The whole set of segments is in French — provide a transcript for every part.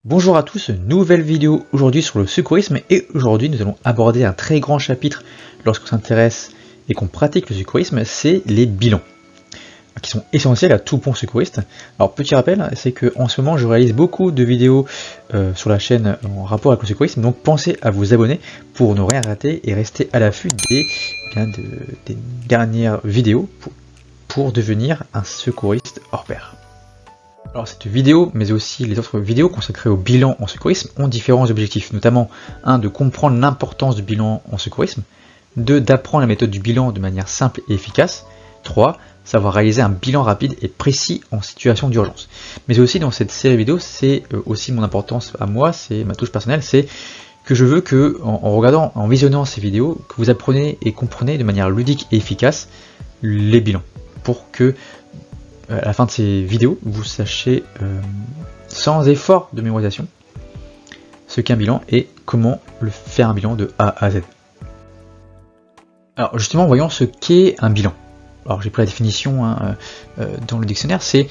Bonjour à tous, nouvelle vidéo aujourd'hui sur le secourisme et aujourd'hui nous allons aborder un très grand chapitre lorsqu'on s'intéresse et qu'on pratique le secourisme, c'est les bilans qui sont essentiels à tout bon secouriste. Alors petit rappel, c'est que en ce moment je réalise beaucoup de vidéos sur la chaîne en rapport avec le secourisme, donc pensez à vous abonner pour ne rien rater et rester à l'affût des dernières vidéos pour devenir un secouriste hors pair. Alors cette vidéo, mais aussi les autres vidéos consacrées au bilan en secourisme ont différents objectifs, notamment 1. De comprendre l'importance du bilan en secourisme, 2. D'apprendre la méthode du bilan de manière simple et efficace, 3. Savoir réaliser un bilan rapide et précis en situation d'urgence. Mais aussi dans cette série vidéo, c'est aussi mon importance à moi, c'est ma touche personnelle, c'est que je veux que en visionnant ces vidéos, que vous appreniez et compreniez de manière ludique et efficace les bilans, pour que à la fin de ces vidéos, vous sachiez sans effort de mémorisation ce qu'est un bilan et comment faire un bilan de A à Z. Alors justement, voyons ce qu'est un bilan. Alors j'ai pris la définition dans le dictionnaire, il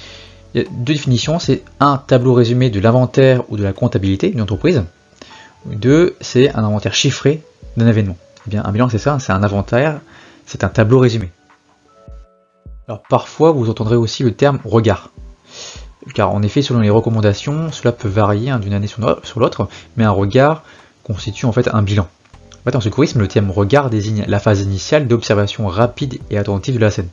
y a deux définitions, c'est un tableau résumé de l'inventaire ou de la comptabilité d'une entreprise, 2 c'est un inventaire chiffré d'un événement. Eh bien un bilan c'est ça, c'est un inventaire, c'est un tableau résumé. Alors parfois vous entendrez aussi le terme regard, car en effet selon les recommandations cela peut varier d'une année sur l'autre, mais un regard constitue en fait un bilan. En fait en secourisme le terme regard désigne la phase initiale d'observation rapide et attentive de la scène.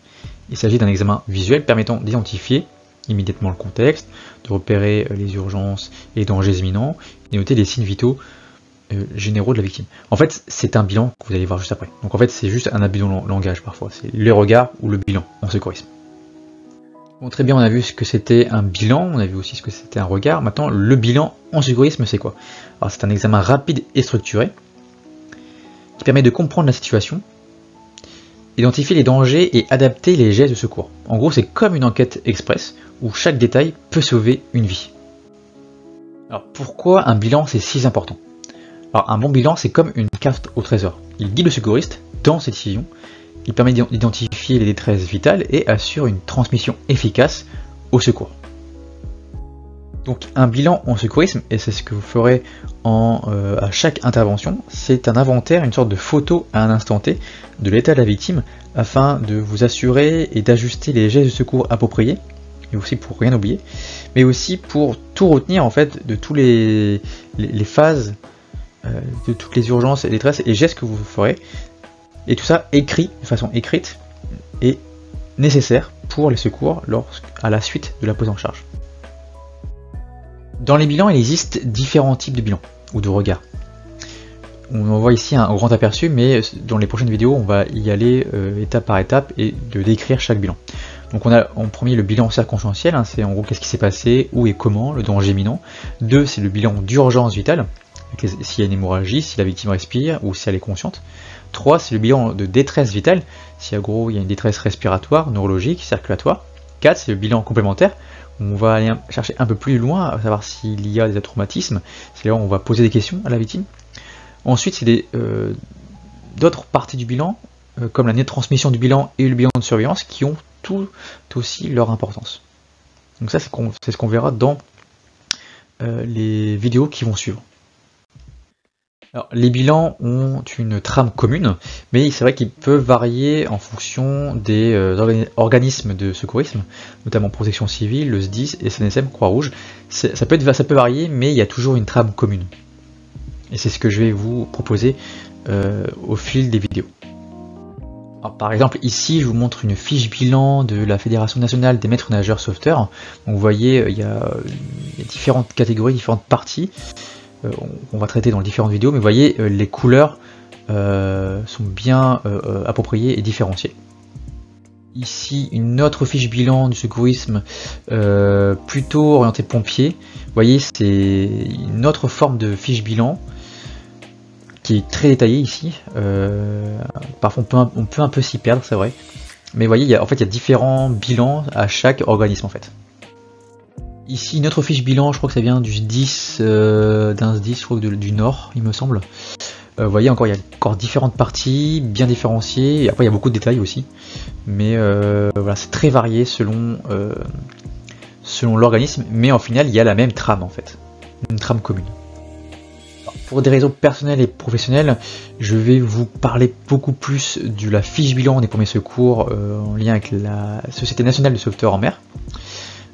Il s'agit d'un examen visuel permettant d'identifier immédiatement le contexte, de repérer les urgences et les dangers imminents, et noter les signes vitaux généraux de la victime. En fait, c'est un bilan que vous allez voir juste après. Donc en fait, c'est juste un abus de langage parfois. C'est le regard ou le bilan en secourisme. Bon, très bien, on a vu ce que c'était un bilan, on a vu aussi ce que c'était un regard. Maintenant, le bilan en secourisme, c'est quoi? Alors c'est un examen rapide et structuré qui permet de comprendre la situation, identifier les dangers et adapter les gestes de secours. En gros, c'est comme une enquête express où chaque détail peut sauver une vie. Alors pourquoi un bilan c'est si important? Alors un bon bilan c'est comme une carte au trésor. Il guide le secouriste dans ses décisions, il permet d'identifier les détresses vitales et assure une transmission efficace au secours. Donc un bilan en secourisme, et c'est ce que vous ferez à chaque intervention, c'est un inventaire, une sorte de photo à un instant T de l'état de la victime afin de vous assurer et d'ajuster les gestes de secours appropriés, et aussi pour rien oublier, mais aussi pour tout retenir en fait de tous les phases, de toutes les urgences et détresses et gestes que vous ferez, et tout ça écrit de façon écrite et nécessaire pour les secours à la suite de la prise en charge. Dans les bilans, il existe différents types de bilans ou de regards. On en voit ici un grand aperçu, mais dans les prochaines vidéos, on va y aller étape par étape et de décrire chaque bilan. Donc on a en premier le bilan circonstanciel, c'est en gros qu'est-ce qui s'est passé, où et comment, le danger imminent. 2, c'est le bilan d'urgence vitale, s'il y a une hémorragie, si la victime respire ou si elle est consciente. 3, c'est le bilan de détresse vitale, si en gros il y a une détresse respiratoire, neurologique, circulatoire. 4, c'est le bilan complémentaire, où on va aller chercher un peu plus loin, à savoir s'il y a des traumatismes, c'est là où on va poser des questions à la victime. Ensuite, c'est d'autres parties du bilan, comme la transmission du bilan et le bilan de surveillance, qui ont tout aussi leur importance. Donc ça, c'est ce qu'on verra dans les vidéos qui vont suivre. Alors, les bilans ont une trame commune, mais c'est vrai qu'ils peuvent varier en fonction des organismes de secourisme, notamment Protection Civile, le SDIS et SNSM, Croix-Rouge. Ça peut varier, mais il y a toujours une trame commune. Et c'est ce que je vais vous proposer au fil des vidéos. Alors, par exemple, ici, je vous montre une fiche bilan de la Fédération nationale des maîtres nageurs sauveteurs. Donc, vous voyez, il y a différentes catégories, différentes parties. On va traiter dans les différentes vidéos, mais vous voyez, les couleurs sont bien appropriées et différenciées. Ici, une autre fiche bilan du secourisme plutôt orientée pompier. Vous voyez, c'est une autre forme de fiche bilan qui est très détaillée ici. Parfois, on peut un peu s'y perdre, c'est vrai. Mais vous voyez, il y a différents bilans à chaque organisme en fait. Ici, une autre fiche bilan, je crois que ça vient du SDIS, d'un SDIS, je crois que du Nord, il me semble. Vous voyez, il y a encore différentes parties, bien différenciées, et après il y a beaucoup de détails aussi. Mais voilà, c'est très varié selon l'organisme, mais en final, il y a la même trame en fait. une trame commune. Alors, pour des raisons personnelles et professionnelles, je vais vous parler beaucoup plus de la fiche bilan des premiers secours en lien avec la Société Nationale de Sauveteurs en Mer,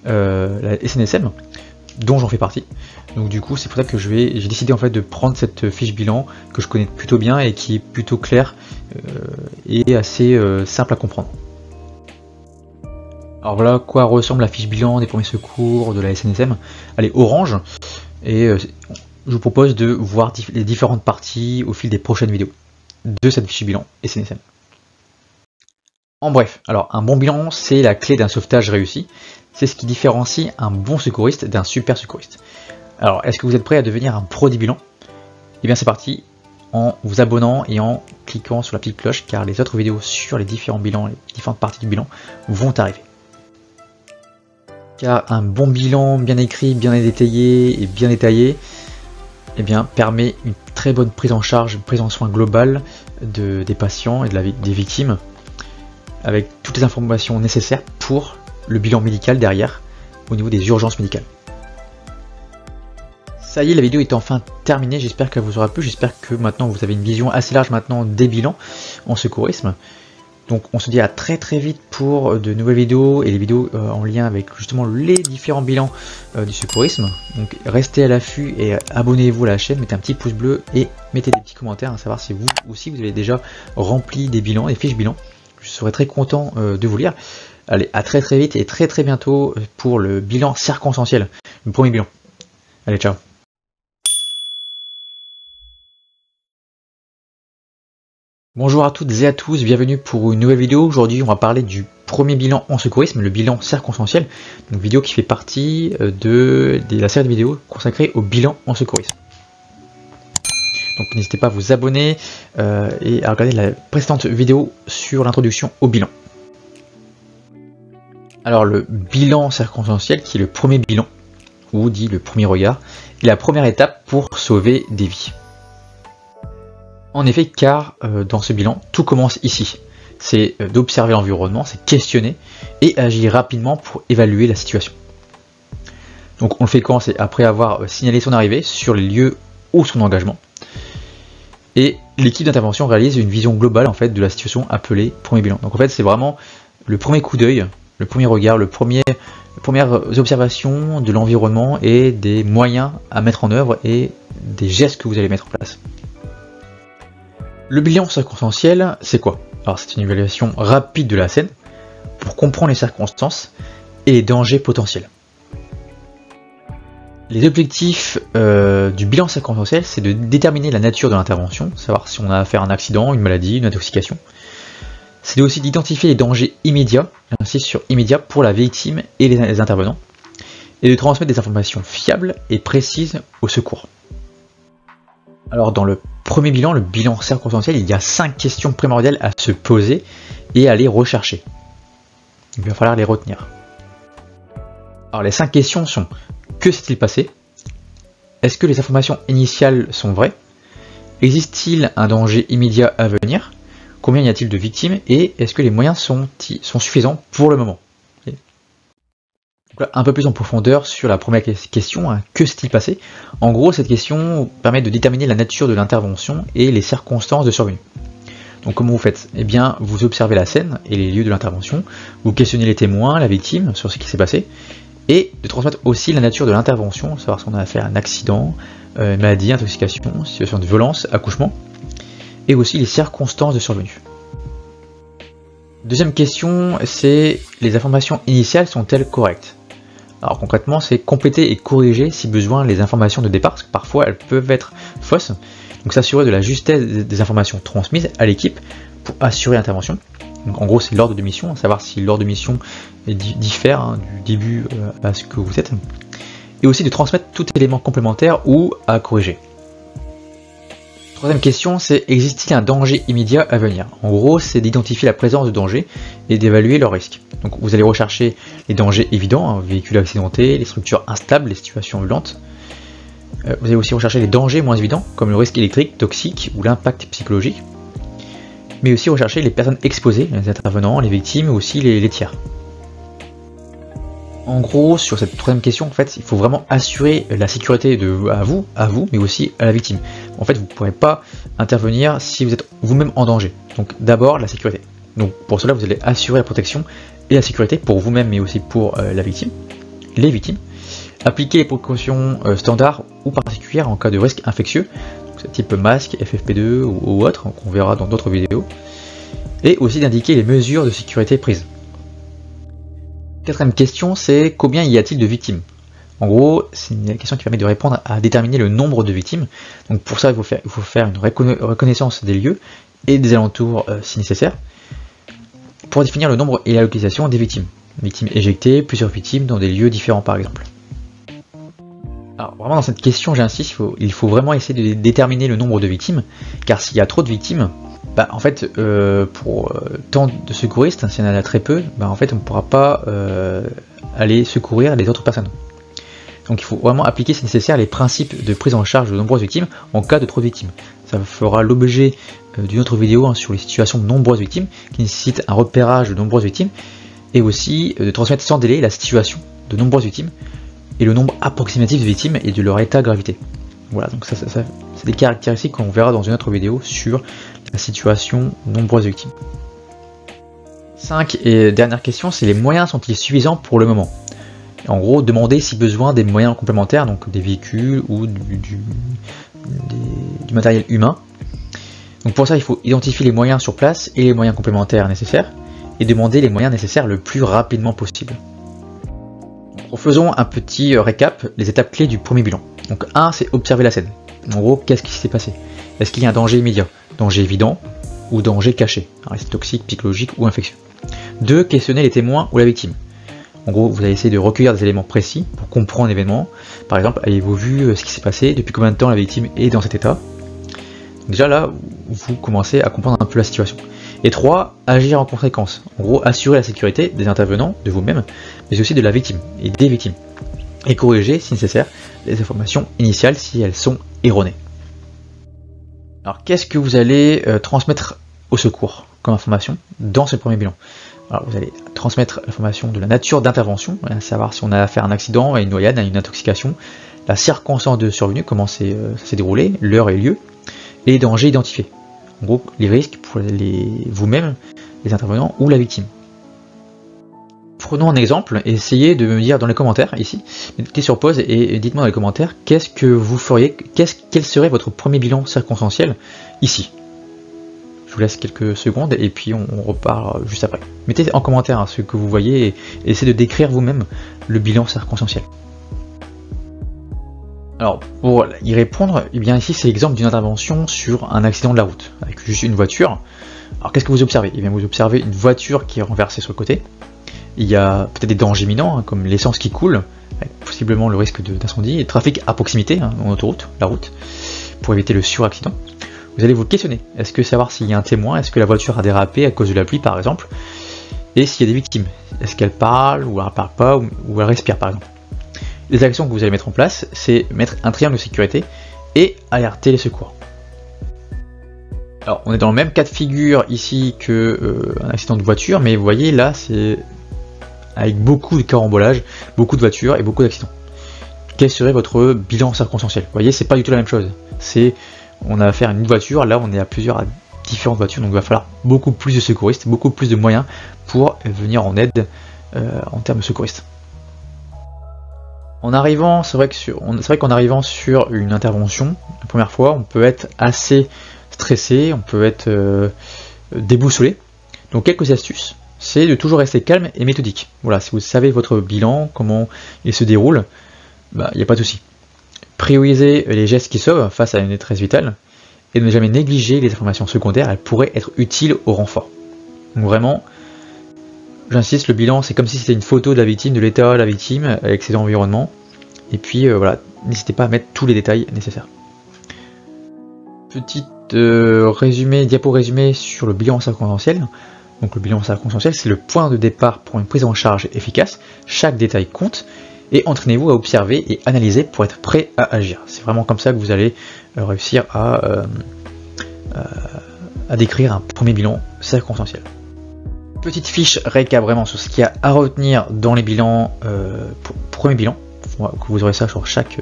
la SNSM, dont j'en fais partie. Donc du coup c'est pour ça que j'ai décidé en fait de prendre cette fiche bilan que je connais plutôt bien et qui est plutôt claire et assez simple à comprendre. Alors voilà à quoi ressemble la fiche bilan des premiers secours de la SNSM. Elle est orange et je vous propose de voir les différentes parties au fil des prochaines vidéos de cette fiche bilan SNSM. En bref, alors un bon bilan c'est la clé d'un sauvetage réussi. C'est ce qui différencie un bon secouriste d'un super secouriste. Alors, est-ce que vous êtes prêt à devenir un pro des bilans? Eh bien, c'est parti en vous abonnant et en cliquant sur la petite cloche, car les autres vidéos sur les différents bilans, les différentes parties du bilan vont arriver. Car un bon bilan bien écrit, bien détaillé et bien détaillé, eh bien, permet une très bonne prise en charge, une prise en soin globale des patients et des victimes, avec toutes les informations nécessaires pour le bilan médical derrière, au niveau des urgences médicales. Ça y est, la vidéo est enfin terminée, j'espère qu'elle vous aura plu, j'espère que maintenant vous avez une vision assez large maintenant des bilans en secourisme. Donc on se dit à très vite pour de nouvelles vidéos et les vidéos en lien avec justement les différents bilans du secourisme. Donc restez à l'affût et abonnez-vous à la chaîne, mettez un petit pouce bleu et mettez des petits commentaires à savoir si vous aussi vous avez déjà rempli des bilans, des fiches bilans. Je serai très content de vous lire. Allez, à très vite et très bientôt pour le bilan circonstanciel, le premier bilan. Allez, ciao. Bonjour à toutes et à tous, bienvenue pour une nouvelle vidéo. Aujourd'hui, on va parler du premier bilan en secourisme, le bilan circonstanciel. Une vidéo qui fait partie de la série de vidéos consacrée au bilan en secourisme. Donc n'hésitez pas à vous abonner et à regarder la précédente vidéo sur l'introduction au bilan. Alors le bilan circonstanciel, qui est le premier bilan, ou dit le premier regard, est la première étape pour sauver des vies. En effet, car dans ce bilan, tout commence ici. C'est d'observer l'environnement, c'est questionner et agir rapidement pour évaluer la situation. Donc on le fait quand? C'est après avoir signalé son arrivée sur les lieux ou son engagement. Et l'équipe d'intervention réalise une vision globale en fait de la situation appelée premier bilan. Donc en fait c'est vraiment le premier coup d'œil, le premier regard, premières observations de l'environnement et des moyens à mettre en œuvre et des gestes que vous allez mettre en place. Le bilan circonstanciel, c'est quoi? Alors c'est une évaluation rapide de la scène pour comprendre les circonstances et les dangers potentiels. Les objectifs du bilan circonstanciel, c'est de déterminer la nature de l'intervention, savoir si on a affaire à un accident, une maladie, une intoxication. C'est aussi d'identifier les dangers immédiats, j'insiste sur immédiats, pour la victime et les intervenants, et de transmettre des informations fiables et précises au secours. Alors dans le premier bilan, le bilan circonstanciel, il y a 5 questions primordiales à se poser et à les rechercher. Il va falloir les retenir. Alors les 5 questions sont: que s'est-il passé? Est-ce que les informations initiales sont vraies? Existe-t-il un danger immédiat à venir? Combien y a-t-il de victimes? Et est-ce que les moyens sont suffisants pour le moment? Donc là, un peu plus en profondeur sur la première question, hein, que s'est-il passé? En gros, cette question permet de déterminer la nature de l'intervention et les circonstances de survenue. Donc comment vous faites? Eh bien, vous observez la scène et les lieux de l'intervention, vous questionnez les témoins, la victime, sur ce qui s'est passé, et de transmettre aussi la nature de l'intervention, savoir si on a affaire à un accident, maladie, intoxication, situation de violence, accouchement, et aussi les circonstances de survenue. Deuxième question, c'est: les informations initiales sont-elles correctes? Alors concrètement, c'est compléter et corriger si besoin les informations de départ, parce que parfois elles peuvent être fausses. Donc s'assurer de la justesse des informations transmises à l'équipe pour assurer l'intervention. Donc en gros c'est l'ordre de mission, savoir si l'ordre de mission diffère du début à ce que vous êtes. Et aussi de transmettre tout élément complémentaire ou à corriger. Troisième question, c'est: existe-t-il un danger immédiat à venir? En gros, c'est d'identifier la présence de danger et d'évaluer leur risque. Donc vous allez rechercher les dangers évidents, hein, véhicules accidentés, les structures instables, les situations violentes. Vous allez aussi rechercher les dangers moins évidents, comme le risque électrique, toxique ou l'impact psychologique. Mais aussi rechercher les personnes exposées, les intervenants, les victimes, mais aussi les tiers. En gros, sur cette troisième question, en fait, il faut vraiment assurer la sécurité à vous, mais aussi à la victime. En fait, vous ne pourrez pas intervenir si vous êtes vous-même en danger. Donc d'abord, la sécurité. Donc pour cela, vous allez assurer la protection et la sécurité pour vous-même, mais aussi pour la victime, les victimes. Appliquer les précautions standards ou particulières en cas de risque infectieux, donc type masque, FFP2 ou autre, qu'on verra dans d'autres vidéos. Et aussi d'indiquer les mesures de sécurité prises. Quatrième question, c'est combien y a-t-il de victimes? En gros, c'est une question qui permet de répondre à déterminer le nombre de victimes. Donc pour ça, il faut faire une reconnaissance des lieux et des alentours si nécessaire, pour définir le nombre et la localisation des victimes. Victimes éjectées, plusieurs victimes dans des lieux différents par exemple. Alors vraiment dans cette question, j'insiste, il faut vraiment essayer de déterminer le nombre de victimes, car s'il y a trop de victimes, en fait, pour tant de secouristes, s'il y en a très peu, en fait, on ne pourra pas aller secourir les autres personnes. Donc il faut vraiment appliquer, si nécessaire, les principes de prise en charge de nombreuses victimes en cas de trop de victimes. Ça fera l'objet d'une autre vidéo sur les situations de nombreuses victimes, qui nécessitent un repérage de nombreuses victimes, et aussi de transmettre sans délai la situation de nombreuses victimes, et le nombre approximatif de victimes et de leur état de gravité. Voilà, donc ça c'est des caractéristiques qu'on verra dans une autre vidéo sur la situation de nombreuses victimes. 5 et dernière question, c'est les moyens sont-ils suffisants pour le moment? En gros, demander si besoin des moyens complémentaires, donc des véhicules ou du matériel humain. Donc pour ça, il faut identifier les moyens sur place et les moyens complémentaires nécessaires, et demander les moyens nécessaires le plus rapidement possible. Faisons un petit récap, les étapes clés du premier bilan. Donc 1, c'est observer la scène. En gros, qu'est-ce qui s'est passé? Est-ce qu'il y a un danger immédiat, danger évident ou danger caché, un risque toxique, psychologique ou infectieux? 2, questionner les témoins ou la victime. En gros, vous allez essayer de recueillir des éléments précis pour comprendre l'événement. Par exemple, avez-vous vu ce qui s'est passé? Depuis combien de temps la victime est dans cet état? Donc déjà là, vous commencez à comprendre un peu la situation. Et 3, agir en conséquence. En gros, assurer la sécurité des intervenants, de vous-même, mais aussi de la victime et des victimes. Et corriger, si nécessaire, les informations initiales si elles sont erronées. Alors, qu'est-ce que vous allez transmettre au secours comme information dans ce premier bilan? Alors, vous allez transmettre l'information de la nature d'intervention, à savoir si on a affaire à un accident, à une noyade, à une intoxication, la circonstance de survenue, comment ça s'est déroulé, l'heure et le lieu, et les dangers identifiés. En gros, les risques pour vous-même, les intervenants ou la victime. Prenons un exemple et essayez de me dire dans les commentaires ici, mettez sur pause et dites-moi dans les commentaires qu'est-ce que vous feriez, quel serait votre premier bilan circonstanciel ici. Je vous laisse quelques secondes et puis on repart juste après. Mettez en commentaire ce que vous voyez et essayez de décrire vous-même le bilan circonstanciel. Alors pour y répondre, eh bien ici c'est l'exemple d'une intervention sur un accident de la route, avec juste une voiture. Alors qu'est-ce que vous observez? Eh bien vous observez une voiture qui est renversée sur le côté. Il y a peut-être des dangers imminents, comme l'essence qui coule, avec possiblement le risque d'incendie, et le trafic à proximité, en autoroute, la route, pour éviter le suraccident. Vous allez vous questionner, est-ce que savoir s'il y a un témoin, est-ce que la voiture a dérapé à cause de la pluie par exemple, et s'il y a des victimes, est-ce qu'elle parle ou elle ne parle pas, ou elle respire par exemple. Les actions que vous allez mettre en place, c'est mettre un triangle de sécurité et alerter les secours. Alors on est dans le même cas de figure ici que un accident de voiture, mais vous voyez là c'est avec beaucoup de carambolages, beaucoup de voitures et beaucoup d'accidents. Quel serait votre bilan circonstanciel? Vous voyez, c'est pas du tout la même chose. On a affaire à une voiture, là on est à différentes voitures, donc il va falloir beaucoup plus de secouristes, beaucoup plus de moyens pour venir en aide en termes de secouristes. En arrivant, c'est vrai qu'en arrivant sur une intervention, la première fois, on peut être assez stressé, on peut être déboussolé. Donc quelques astuces, c'est de toujours rester calme et méthodique. Voilà, si vous savez votre bilan, comment il se déroule, il n'y a pas de souci. Prioriser les gestes qui sauvent face à une détresse vitale et ne jamais négliger les informations secondaires, elles pourraient être utiles au renfort. Donc vraiment, j'insiste, le bilan c'est comme si c'était une photo de la victime, de l'état de la victime avec ses environnements. Et puis voilà, n'hésitez pas à mettre tous les détails nécessaires. Petit diapo résumé sur le bilan circonstanciel. Donc le bilan circonstanciel, c'est le point de départ pour une prise en charge efficace. Chaque détail compte et entraînez-vous à observer et analyser pour être prêt à agir. C'est vraiment comme ça que vous allez réussir à décrire un premier bilan circonstanciel. Petite fiche récap vraiment sur ce qu'il y a à retenir dans les bilans, premier bilan, que vous aurez ça sur chaque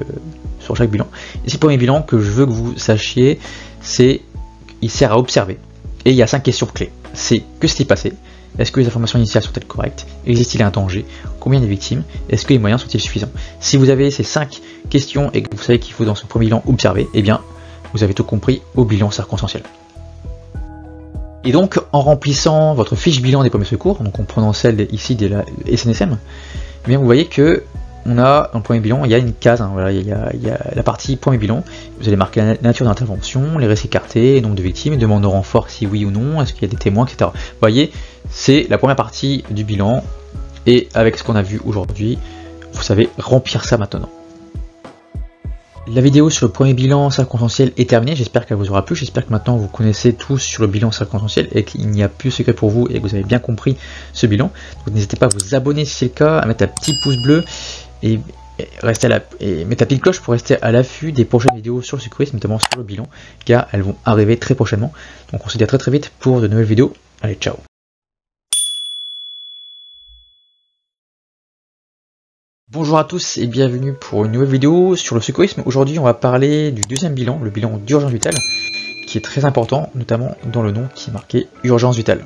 bilan. Et c'est le premier bilan que je veux que vous sachiez, c'est qu'il sert à observer. Et il y a 5 questions clés. C'est que s'est-il passé? Est-ce que les informations initiales sont-elles correctes? Existe-t-il un danger? Combien de victimes? Est-ce que les moyens sont-ils suffisants? Si vous avez ces 5 questions et que vous savez qu'il faut dans ce premier bilan observer, eh bien vous avez tout compris au bilan circonstanciel. Et donc en remplissant votre fiche bilan des premiers secours, donc en prenant celle ici de la SNSM, eh bien vous voyez que on a dans le premier bilan, il y a une case, hein, voilà, il y a la partie premier bilan, vous allez marquer la nature d'intervention, les risques écartés, le nombre de victimes, demande de renfort si oui ou non, est-ce qu'il y a des témoins, etc. Vous voyez, c'est la première partie du bilan, et avec ce qu'on a vu aujourd'hui, vous savez remplir ça maintenant. La vidéo sur le premier bilan circonstanciel est terminée, j'espère qu'elle vous aura plu, j'espère que maintenant vous connaissez tous sur le bilan circonstanciel et qu'il n'y a plus de secret pour vous et que vous avez bien compris ce bilan. Donc n'hésitez pas à vous abonner si c'est le cas, à mettre un petit pouce bleu et mettre la petite cloche pour rester à l'affût des prochaines vidéos sur le secourisme, notamment sur le bilan, car elles vont arriver très prochainement. Donc on se dit à très vite pour de nouvelles vidéos. Allez, ciao! Bonjour à tous et bienvenue pour une nouvelle vidéo sur le secourisme. Aujourd'hui on va parler du deuxième bilan, le bilan d'urgence vitale, qui est très important, notamment dans le nom qui est marqué urgence vitale.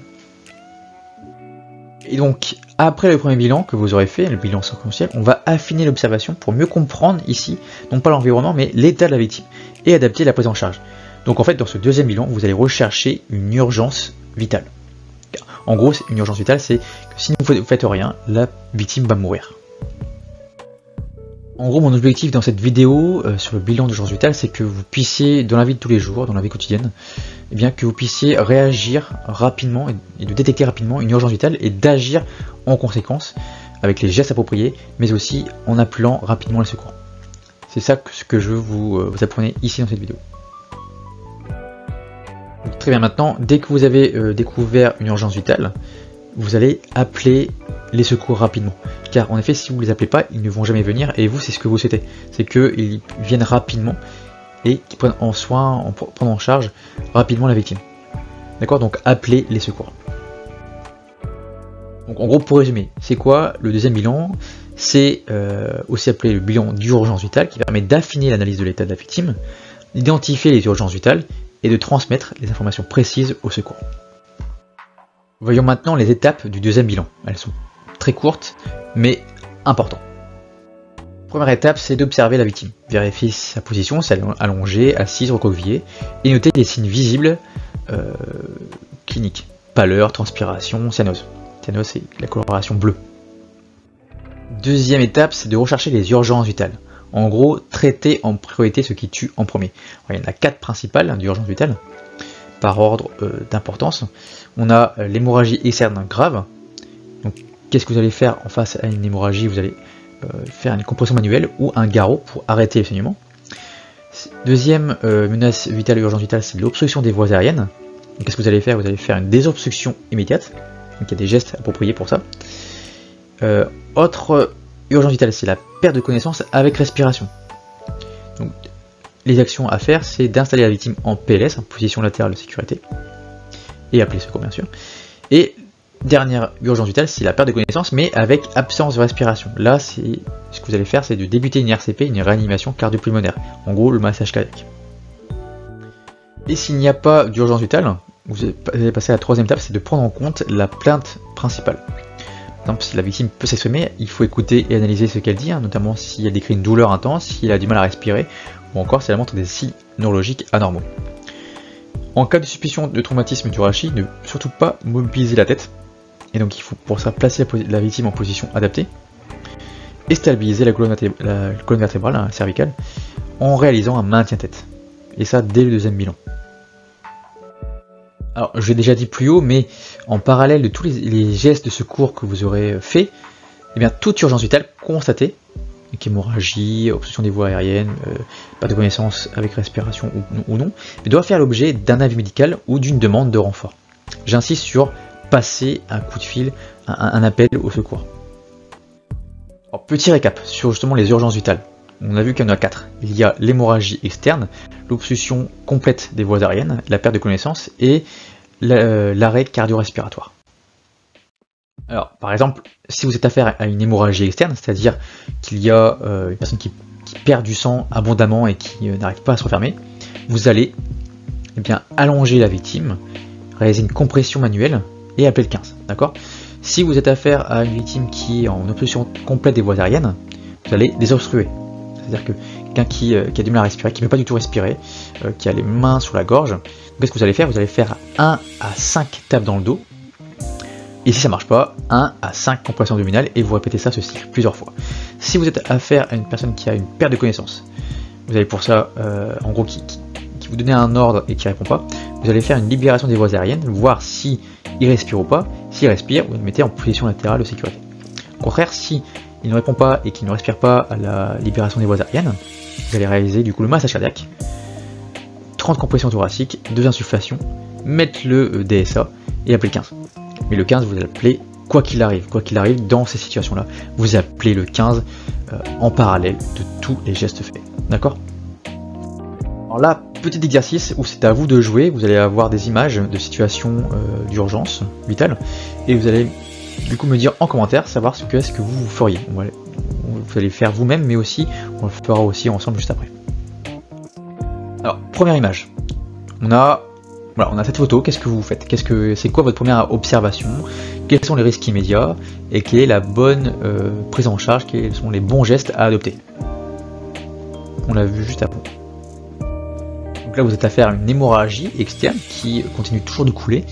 Et donc après le premier bilan que vous aurez fait, le bilan circonstanciel, on va affiner l'observation pour mieux comprendre ici, non pas l'environnement mais l'état de la victime et adapter la prise en charge. Donc en fait dans ce deuxième bilan vous allez rechercher une urgence vitale. En gros une urgence vitale c'est que si vous ne faites rien, la victime va mourir. En gros, mon objectif dans cette vidéo sur le bilan d'urgence vitale, c'est que vous puissiez, dans la vie de tous les jours, dans la vie quotidienne, eh bien, que vous puissiez réagir rapidement et de détecter rapidement une urgence vitale et d'agir en conséquence avec les gestes appropriés, mais aussi en appelant rapidement les secours. C'est ça que je veux vous apprenez ici dans cette vidéo. Donc, très bien, maintenant, dès que vous avez découvert une urgence vitale, vous allez appeler les secours rapidement. Car en effet, si vous ne les appelez pas, ils ne vont jamais venir et vous, c'est ce que vous souhaitez. C'est qu'ils viennent rapidement et qu'ils prennent en soin, prennent en charge rapidement la victime. D'accord? Donc appelez les secours. Donc en gros, pour résumer, c'est quoi le deuxième bilan? C'est aussi appelé le bilan d'urgence vitale qui permet d'affiner l'analyse de l'état de la victime, d'identifier les urgences vitales et de transmettre les informations précises au secours. Voyons maintenant les étapes du deuxième bilan. Elles sont très courtes, mais importantes. Première étape, c'est d'observer la victime. Vérifier sa position, si elle est allongée, assise, recroquevillée, et noter des signes visibles cliniques. Pâleur, transpiration, cyanose. Cyanose, c'est la coloration bleue. Deuxième étape, c'est de rechercher les urgences vitales. En gros, traiter en priorité ce qui tue en premier. Alors, il y en a 4 principales d'urgence vitale, par ordre d'importance. On a l'hémorragie externe grave. Donc, qu'est-ce que vous allez faire en face à une hémorragie? Vous allez faire une compression manuelle ou un garrot pour arrêter le saignement. Deuxième menace vitale et urgence vitale, c'est l'obstruction des voies aériennes. Qu'est-ce que vous allez faire? Vous allez faire une désobstruction immédiate. Donc, il y a des gestes appropriés pour ça. Autre urgence vitale, c'est la perte de connaissance avec respiration. Donc, les actions à faire, c'est d'installer la victime en PLS, en position latérale de sécurité, et appeler secours bien sûr. Et dernière urgence vitale, c'est la perte de connaissance, mais avec absence de respiration. Là, ce que vous allez faire, c'est de débuter une RCP, une réanimation cardio-pulmonaire. En gros, le massage cardiaque. Et s'il n'y a pas d'urgence vitale, vous allez passer à la troisième étape, c'est de prendre en compte la plainte principale. Par exemple, si la victime peut s'exprimer, il faut écouter et analyser ce qu'elle dit, hein, notamment si elle décrit une douleur intense, si elle a du mal à respirer, ou encore si elle montre des signes neurologiques anormaux. En cas de suspicion de traumatisme du rachis, ne surtout pas mobiliser la tête, et donc il faut pour ça placer la victime en position adaptée, et stabiliser la colonne vertébrale, hein, cervicale, en réalisant un maintien tête. Et ça dès le deuxième bilan. Alors, je l'ai déjà dit plus haut, mais en parallèle de tous les gestes de secours que vous aurez fait, eh bien, toute urgence vitale constatée, hémorragie, obstruction des voies aériennes, perte de connaissance avec respiration ou non, doit faire l'objet d'un avis médical ou d'une demande de renfort. J'insiste sur passer un coup de fil, un appel au secours. Alors, petit récap sur justement les urgences vitales. On a vu qu'il y en a 4. Il y a l'hémorragie externe, l'obstruction complète des voies aériennes, la perte de connaissance et l'arrêt cardio-respiratoire. Alors, par exemple, si vous êtes affaire à une hémorragie externe, c'est-à-dire qu'il y a une personne qui perd du sang abondamment et qui n'arrive pas à se refermer, vous allez bien allonger la victime, réaliser une compression manuelle et appeler le 15. D'accord? Si vous êtes affaire à une victime qui est en obstruction complète des voies aériennes, vous allez désobstruer. C'est-à-dire que quelqu'un qui a du mal à respirer, qui ne peut pas du tout respirer, qui a les mains sur la gorge, qu'est-ce que vous allez faire? Vous allez faire 1 à 5 tapes dans le dos. Et si ça marche pas, 1 à 5 compressions abdominales et vous répétez ça ce cycle plusieurs fois. Si vous êtes affaire à une personne qui a une perte de connaissance, vous allez pour ça, en gros, qui vous donnez un ordre et qui répond pas, vous allez faire une libération des voies aériennes, voir si il respire ou pas. S'il respire, vous le mettez en position latérale de sécurité. Au contraire, si il ne répond pas et qu'il ne respire pas à la libération des voies aériennes, vous allez réaliser du coup le massage cardiaque, 30 compressions thoraciques, 2 insufflations, mettre le DSA et appeler le 15. Mais le 15, vous l'appelez quoi qu'il arrive dans ces situations-là, vous appelez le 15 en parallèle de tous les gestes faits. D'accord? Alors là, petit exercice où c'est à vous de jouer, vous allez avoir des images de situations d'urgence vitale et vous allez du coup me dire en commentaire savoir ce que vous feriez. Vous allez faire vous-même, mais aussi on le fera aussi ensemble juste après. Alors, première image. On a cette photo, qu'est-ce que vous faites? C'est quoi votre première observation? Quels sont les risques immédiats? Et quelle est la bonne prise en charge? Quels sont les bons gestes à adopter? On l'a vu juste avant. Donc là, vous êtes affaire à une hémorragie externe qui continue toujours de couler.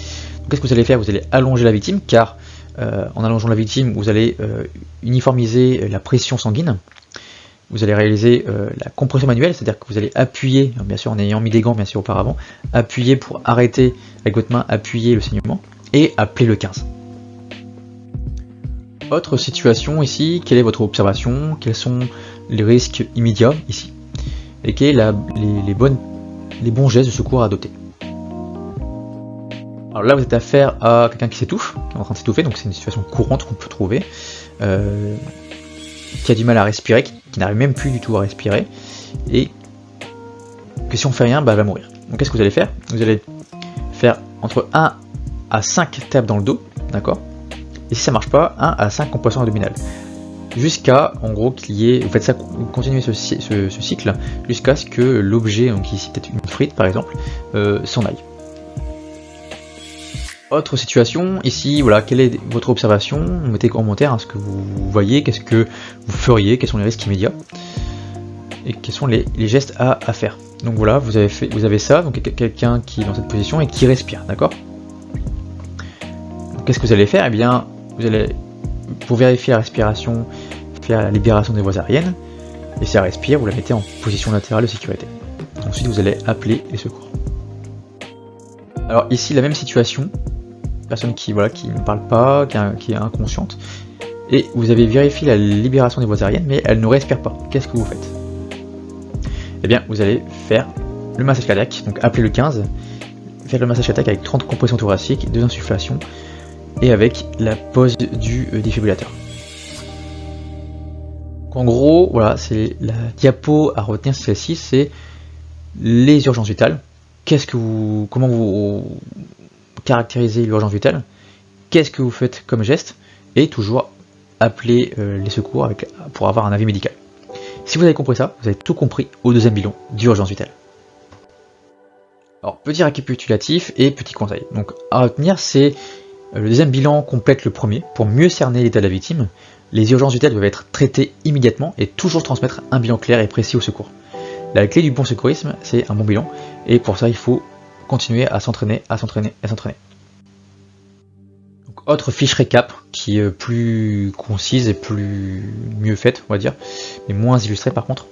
Qu'est-ce que vous allez faire? Vous allez allonger la victime, car en allongeant la victime, vous allez uniformiser la pression sanguine. Vous allez réaliser la compression manuelle, c'est-à-dire que vous allez appuyer, bien sûr en ayant mis des gants bien sûr auparavant, appuyer pour arrêter avec votre main, appuyer le saignement et appeler le 15. Autre situation ici, quelle est votre observation? Quels sont les risques immédiats ici? Et quels sont les bons gestes de secours à adopter? Alors là, vous êtes affaire à quelqu'un qui s'étouffe, qui est en train de s'étouffer, donc c'est une situation courante qu'on peut trouver, qui a du mal à respirer, qui n'arrive même plus du tout à respirer, et que si on fait rien, elle va mourir. Donc qu'est-ce que vous allez faire? Vous allez faire entre 1 à 5 tapes dans le dos, d'accord? Et si ça marche pas, 1 à 5 compressions abdominales. Jusqu'à, en gros, qu'il y ait, vous faites ça, vous continuez ce cycle, jusqu'à ce que l'objet, donc ici peut-être une frite par exemple, s'en aille. Autre situation, ici, voilà, quelle est votre observation? Mettez en commentaire ce que vous voyez, qu'est-ce que vous feriez, quels sont les risques immédiats, et quels sont les gestes à faire. Donc voilà, vous avez ça, donc quelqu'un qui est dans cette position et qui respire, d'accord? Qu'est-ce que vous allez faire? Eh bien, vous allez, pour vérifier la respiration, faire la libération des voies aériennes, et si ça respire, vous la mettez en position latérale de sécurité. Ensuite, vous allez appeler les secours. Alors ici, la même situation, personne qui ne parle pas, qui est inconsciente, et vous avez vérifié la libération des voies aériennes, mais elle ne respire pas. Qu'est-ce que vous faites? Eh bien, vous allez faire le massage cardiaque, donc appelez le 15, faire le massage cardiaque avec 30 compressions thoraciques, 2 insufflations, et avec la pose du défibrillateur. En gros, voilà, c'est la diapo à retenir, celle-ci, c'est les urgences vitales. Comment vous caractérisez l'urgence vitale? Qu'est-ce que vous faites comme geste? Et toujours appeler les secours pour avoir un avis médical. Si vous avez compris ça, vous avez tout compris au deuxième bilan d'urgence vitale. Alors, petit récapitulatif et petit conseil. Donc, à retenir, c'est le deuxième bilan complète le premier pour mieux cerner l'état de la victime. Les urgences vitales doivent être traitées immédiatement et toujours transmettre un bilan clair et précis au secours. La clé du bon secourisme, c'est un bon bilan, et pour ça, il faut continuer à s'entraîner, à s'entraîner, à s'entraîner. Autre fiche récap qui est plus concise et mieux faite, on va dire, mais moins illustrée par contre,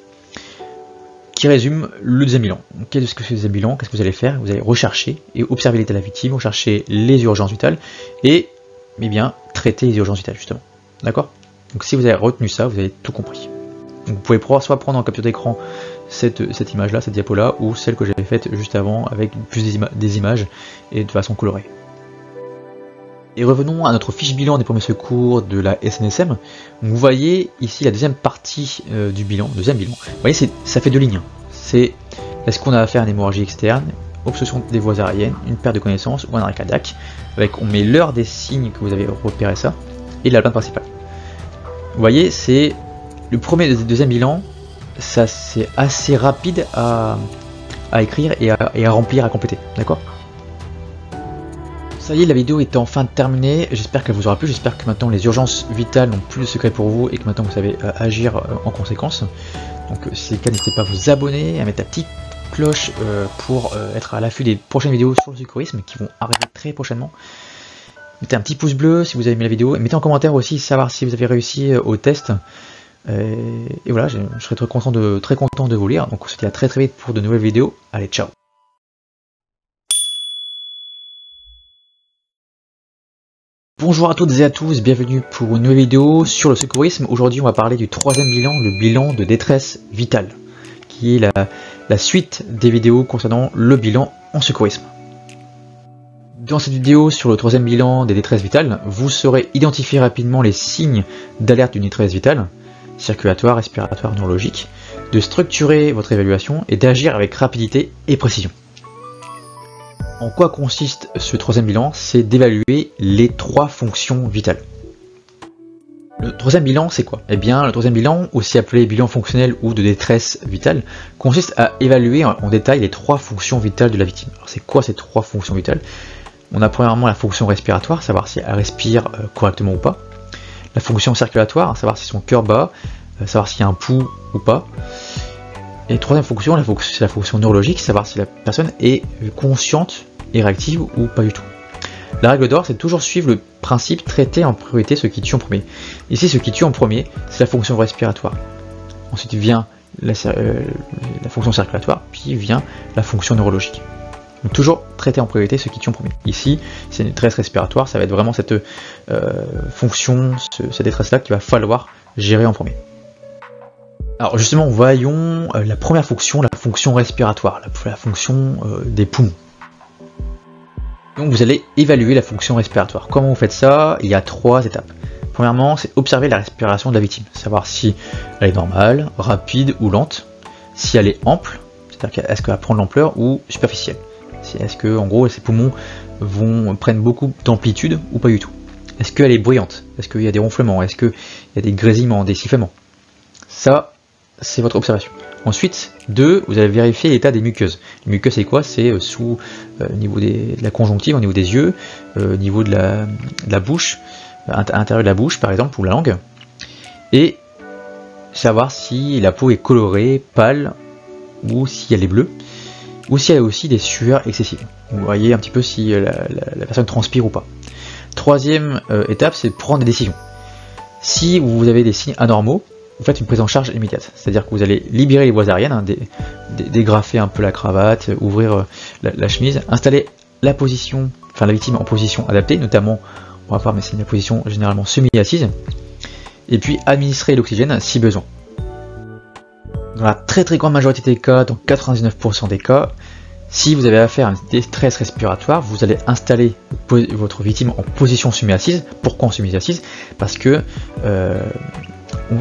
qui résume le deuxième bilan. Qu'est-ce que c'est le deuxième bilan? Qu'est-ce que vous allez faire? Vous allez rechercher et observer l'état de la victime, rechercher les urgences vitales et bien traiter les urgences vitales justement. D'accord? Donc si vous avez retenu ça, vous avez tout compris. Donc, vous pouvez soit prendre en capture d'écran cette image-là, cette diapo-là, ou celle que j'avais faite juste avant avec plus des images et de façon colorée. Et revenons à notre fiche bilan des premiers secours de la SNSM. Donc, vous voyez ici la deuxième partie du bilan, deuxième bilan. Vous voyez, ça fait 2 lignes. C'est est-ce qu'on a affaire à une hémorragie externe? obstruction des voies aériennes, une perte de connaissance ou un arrêt cardiaque. On met l'heure des signes que vous avez repéré ça, et la plainte principale. Vous voyez, c'est le premier et le deuxième bilan, ça c'est assez rapide à écrire et à remplir, à compléter, d'accord? Ça y est, la vidéo est enfin terminée, j'espère qu'elle vous aura plu, j'espère que maintenant les urgences vitales n'ont plus de secret pour vous et que maintenant vous savez agir en conséquence. Donc si c'est le cas, n'hésitez pas à vous abonner, à mettre la petite cloche pour être à l'affût des prochaines vidéos sur le secourisme qui vont arriver très prochainement. Mettez un petit pouce bleu si vous avez aimé la vidéo, et mettez en commentaire aussi savoir si vous avez réussi au test. Et voilà, je serai très content de vous lire, donc on se dit à très vite pour de nouvelles vidéos. Allez, ciao! Bonjour à toutes et à tous, bienvenue pour une nouvelle vidéo sur le secourisme. Aujourd'hui on va parler du troisième bilan, le bilan de détresse vitale, qui est la suite des vidéos concernant le bilan en secourisme. Dans cette vidéo sur le troisième bilan des détresses vitales, vous saurez identifier rapidement les signes d'alerte d'une détresse vitale, circulatoire, respiratoire, neurologique, de structurer votre évaluation et d'agir avec rapidité et précision. En quoi consiste ce troisième bilan? C'est d'évaluer les trois fonctions vitales. Le troisième bilan, c'est quoi? Eh bien, le troisième bilan, aussi appelé bilan fonctionnel ou de détresse vitale, consiste à évaluer en détail les trois fonctions vitales de la victime. Alors, c'est quoi ces trois fonctions vitales? On a premièrement la fonction respiratoire, savoir si elle respire correctement ou pas. La fonction circulatoire, savoir si son cœur bat, savoir s'il y a un pouls ou pas. Et troisième fonction, c'est la fonction neurologique, savoir si la personne est consciente et réactive ou pas du tout. La règle d'or, c'est de toujours suivre le principe traiter en priorité ce qui tue en premier. Ici, ce qui tue en premier, c'est la fonction respiratoire. Ensuite vient la fonction circulatoire, puis vient la fonction neurologique. Donc toujours traiter en priorité ce qui tue en premier. Ici, c'est une détresse respiratoire, ça va être vraiment cette fonction, cette détresse-là qu'il va falloir gérer en premier. Alors justement, voyons la première fonction, la fonction respiratoire, la fonction des poumons. Donc vous allez évaluer la fonction respiratoire. Comment vous faites ça? Il y a trois étapes. Premièrement, c'est observer la respiration de la victime, savoir si elle est normale, rapide ou lente, si elle est ample, c'est-à-dire est-ce qu'elle va prendre l'ampleur, ou superficielle. Est-ce que en gros ses poumons prennent beaucoup d'amplitude ou pas du tout. Est-ce qu'elle est bruyante? Est-ce qu'il y a des ronflements? Est-ce qu'il y a des grésillements, des sifflements? Ça, c'est votre observation. Ensuite, vous allez vérifier l'état des muqueuses. Les muqueuses, c'est quoi? C'est au niveau de la conjonctive, au niveau des yeux, au niveau de la bouche, à l'intérieur de la bouche par exemple, ou la langue. Et savoir si la peau est colorée, pâle, ou si elle est bleue, ou si elle a aussi des sueurs excessives. Vous voyez un petit peu si la personne transpire ou pas. Troisième étape, c'est de prendre des décisions. Si vous avez des signes anormaux, vous faites une prise en charge immédiate, c'est-à-dire que vous allez libérer les voies aériennes, dégrafer un peu la cravate, ouvrir la chemise, installer la victime en position adaptée, notamment, on va voir, mais c'est une position généralement semi-assise, et puis administrer l'oxygène si besoin. Dans la très grande majorité des cas, dans 99% des cas, si vous avez affaire à une détresse respiratoire, vous allez installer votre victime en position semi-assise. Pourquoi en semi-assise? Parce que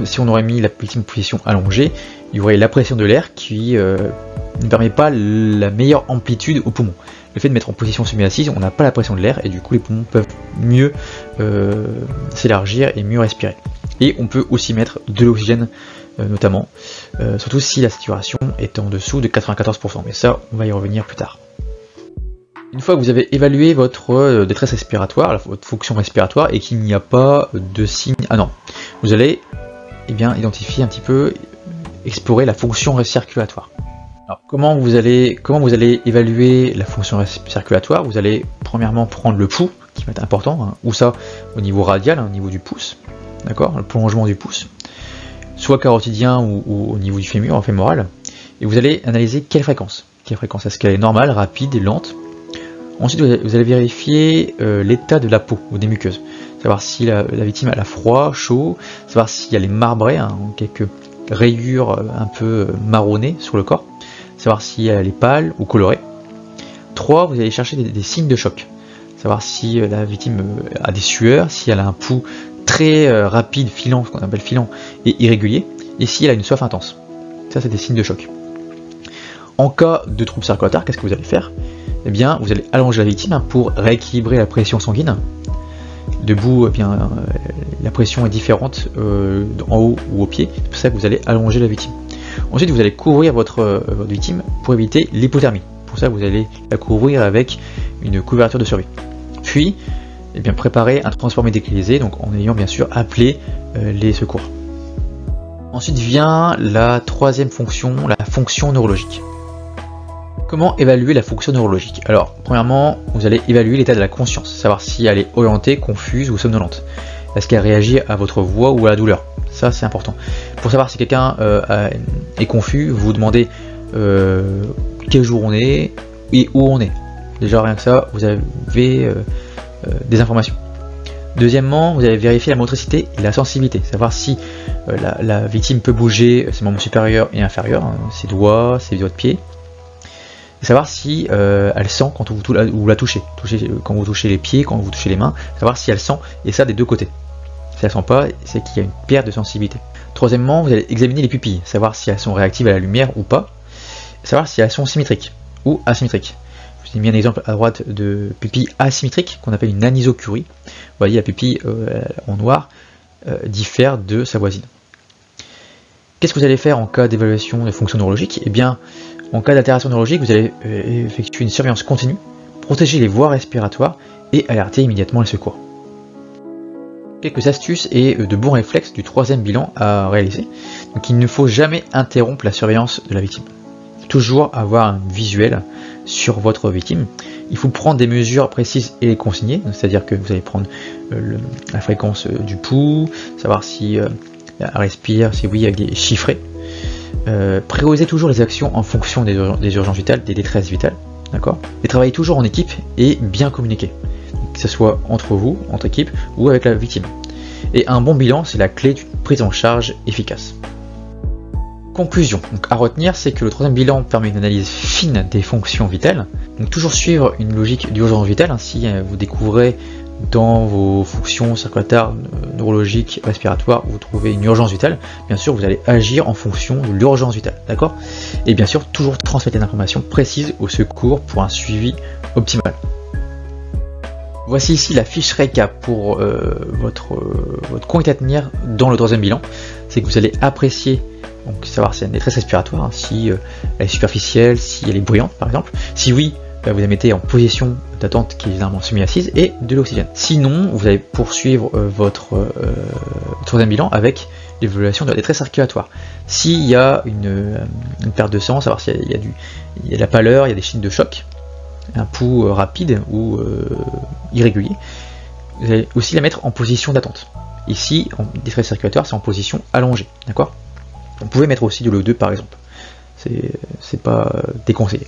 si on aurait mis la victime en position allongée, il y aurait la pression de l'air qui ne permet pas la meilleure amplitude aux poumons. Le fait de mettre en position semi-assise, on n'a pas la pression de l'air et du coup les poumons peuvent mieux s'élargir et mieux respirer. Et on peut aussi mettre de l'oxygène notamment, surtout si la saturation est en dessous de 94%, mais ça on va y revenir plus tard. Une fois que vous avez évalué votre détresse respiratoire, votre fonction respiratoire, et qu'il n'y a pas de signe anormal, vous allez identifier un petit peu, explorer la fonction circulatoire. Alors, comment vous allez évaluer la fonction circulatoire? Vous allez premièrement prendre le pouls, qui va être important, hein, ou ça au niveau radial, au niveau du pouce, d'accord, le prolongement du pouce, soit carotidien ou au niveau du fémur, fémoral, et vous allez analyser quelle fréquence. Est-ce qu'elle est normale, rapide, lente? Ensuite, vous allez vérifier l'état de la peau ou des muqueuses, savoir si la victime a froid, chaud, savoir si elle est marbrée, hein, quelques rayures un peu marronnées sur le corps, savoir si elle est pâle ou colorée. 3, vous allez chercher des signes de choc, savoir si la victime a des sueurs, si elle a un pouls très rapide, filant, ce qu'on appelle filant, et irrégulier, et si elle a une soif intense. Ça, c'est des signes de choc. En cas de troubles circulatoires, qu'est-ce que vous allez faire? eh bien, vous allez allonger la victime pour rééquilibrer la pression sanguine. Debout, eh bien, la pression est différente en haut ou au pied, c'est pour ça que vous allez allonger la victime. Ensuite, vous allez couvrir votre victime pour éviter l'hypothermie. Pour ça, vous allez la couvrir avec une couverture de survie. Puis, eh bien, préparer un transport médicalisé, donc en ayant bien sûr appelé les secours. Ensuite vient la troisième fonction, la fonction neurologique. Comment évaluer la fonction neurologique? Alors, premièrement, vous allez évaluer l'état de la conscience, savoir si elle est orientée, confuse ou somnolente. Est-ce qu'elle réagit à votre voix ou à la douleur? Ça, c'est important. Pour savoir si quelqu'un est confus, vous vous demandez quel jour on est et où on est. Déjà, rien que ça, vous avez des informations. Deuxièmement, vous allez vérifier la motricité et la sensibilité, savoir si la victime peut bouger ses membres supérieurs et inférieurs, hein, ses doigts de pied, et savoir si elle sent quand vous la touchez, quand vous touchez les pieds, quand vous touchez les mains, savoir si elle sent, et ça des deux côtés. Si elle sent pas, c'est qu'il y a une perte de sensibilité. Troisièmement, vous allez examiner les pupilles, savoir si elles sont réactives à la lumière ou pas, savoir si elles sont symétriques ou asymétriques. Je vous ai mis un exemple à droite de pupille asymétrique qu'on appelle une anisocurie. Vous voyez, la pupille en noir diffère de sa voisine. Qu'est-ce que vous allez faire en cas d'évaluation des fonctions neurologiques? Eh bien, en cas d'altération neurologique, vous allez effectuer une surveillance continue, protéger les voies respiratoires et alerter immédiatement les secours. Quelques astuces et de bons réflexes du troisième bilan à réaliser. Donc, il ne faut jamais interrompre la surveillance de la victime. Toujours avoir un visuel sur votre victime. Il faut prendre des mesures précises et les consigner, c'est-à-dire que vous allez prendre la fréquence du pouls, savoir si elle respire, si oui, avec des chiffrés. Prioriser toujours les actions en fonction des urgences vitales, des détresses vitales, d'accord? Et travailler toujours en équipe et bien communiquer, que ce soit entre vous, entre équipe, ou avec la victime. Et un bon bilan, c'est la clé d'une prise en charge efficace. Conclusion, donc à retenir, c'est que le troisième bilan permet une analyse fine des fonctions vitales. Donc toujours suivre une logique d'urgence vitale, si vous découvrez dans vos fonctions circulatoires, neurologiques, respiratoires, vous trouvez une urgence vitale, bien sûr vous allez agir en fonction de l'urgence vitale, d'accord? Et bien sûr toujours transmettre des informations précises au secours pour un suivi optimal. Voici ici la fiche récap pour votre conduite à tenir dans le troisième bilan. C'est que vous allez apprécier, donc savoir si elle a une détresse respiratoire, si elle est superficielle, si elle est bruyante par exemple. Si oui, vous la mettez en position d'attente qui est généralement semi-assise et de l'oxygène. Sinon, vous allez poursuivre votre troisième bilan avec l'évaluation de la détresse circulatoire. S'il y a une perte de sang, savoir s'il y a de la pâleur, il y a des signes de choc, un pouls rapide ou irrégulier, vous allez aussi la mettre en position d'attente. Ici, en détresse circulatoire, c'est en position allongée, d'accord? Vous pouvez mettre aussi de l'O2 par exemple, c'est pas déconseillé.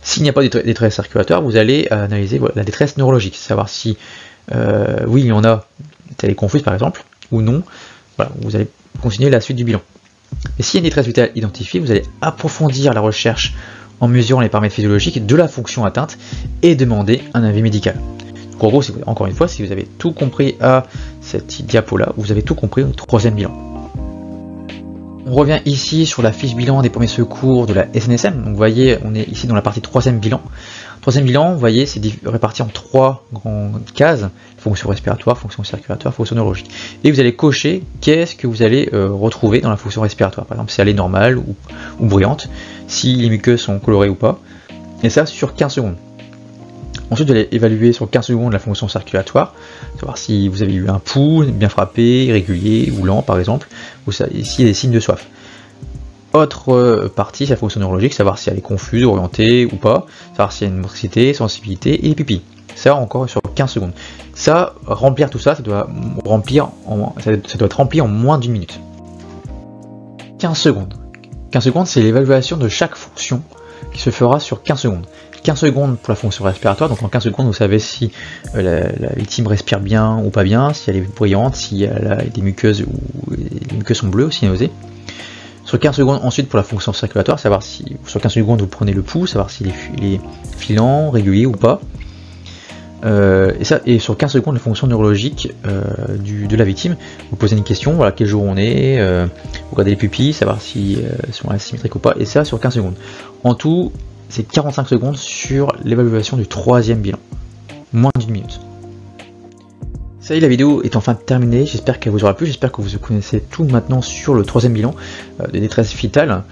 S'il n'y a pas de détresse circulatoire, vous allez analyser la détresse neurologique, savoir si oui il y en a, elle est confuse par exemple, ou non. Voilà, vous allez continuer la suite du bilan. Et s'il y a une détresse vitale identifiée, vous allez approfondir la recherche en mesurant les paramètres physiologiques de la fonction atteinte et demander un avis médical. Donc en gros, encore une fois, si vous avez tout compris à cette diapo-là, vous avez tout compris au troisième bilan. On revient ici sur la fiche bilan des premiers secours de la SNSM. Donc vous voyez, on est ici dans la partie troisième bilan. Troisième bilan, vous voyez, c'est réparti en trois grandes cases: fonction respiratoire, fonction circulatoire, fonction neurologique. Et vous allez cocher qu'est-ce que vous allez retrouver dans la fonction respiratoire. Par exemple, si elle est normale ou bruyante, si les muqueuses sont colorées ou pas. Et ça sur 15 secondes. Ensuite, vous allez évaluer sur 15 secondes la fonction circulatoire, savoir si vous avez eu un pouls bien frappé, irrégulier ou lent par exemple, ou s'il y a des signes de soif. Autre partie, c'est la fonction neurologique, savoir si elle est confuse, orientée ou pas, savoir s'il y a une motricité, sensibilité et les pupilles. Ça encore sur 15 secondes. Ça, remplir tout ça, ça doit être rempli en moins d'une minute. 15 secondes. 15 secondes, c'est l'évaluation de chaque fonction qui se fera sur 15 secondes. 15 secondes pour la fonction respiratoire, donc en 15 secondes vous savez si la victime respire bien ou pas bien, si elle est bruyante, si elle a des muqueuses ou les muqueuses sont bleues aussi nausées. Sur 15 secondes ensuite pour la fonction circulatoire, savoir si sur 15 secondes vous prenez le pouls, savoir s'il est filant, régulier ou pas. Et sur 15 secondes la fonction neurologique de la victime, vous posez une question, voilà quel jour on est, vous regardez les pupilles, savoir si elles sont asymétriques ou pas, et ça sur 15 secondes. En tout, c'est 45 secondes sur l'évaluation du 3e bilan. Moins d'une minute. Ça y est, la vidéo est enfin terminée, j'espère qu'elle vous aura plu, j'espère que vous connaissez tout maintenant sur le 3e bilan de détresse fœtale.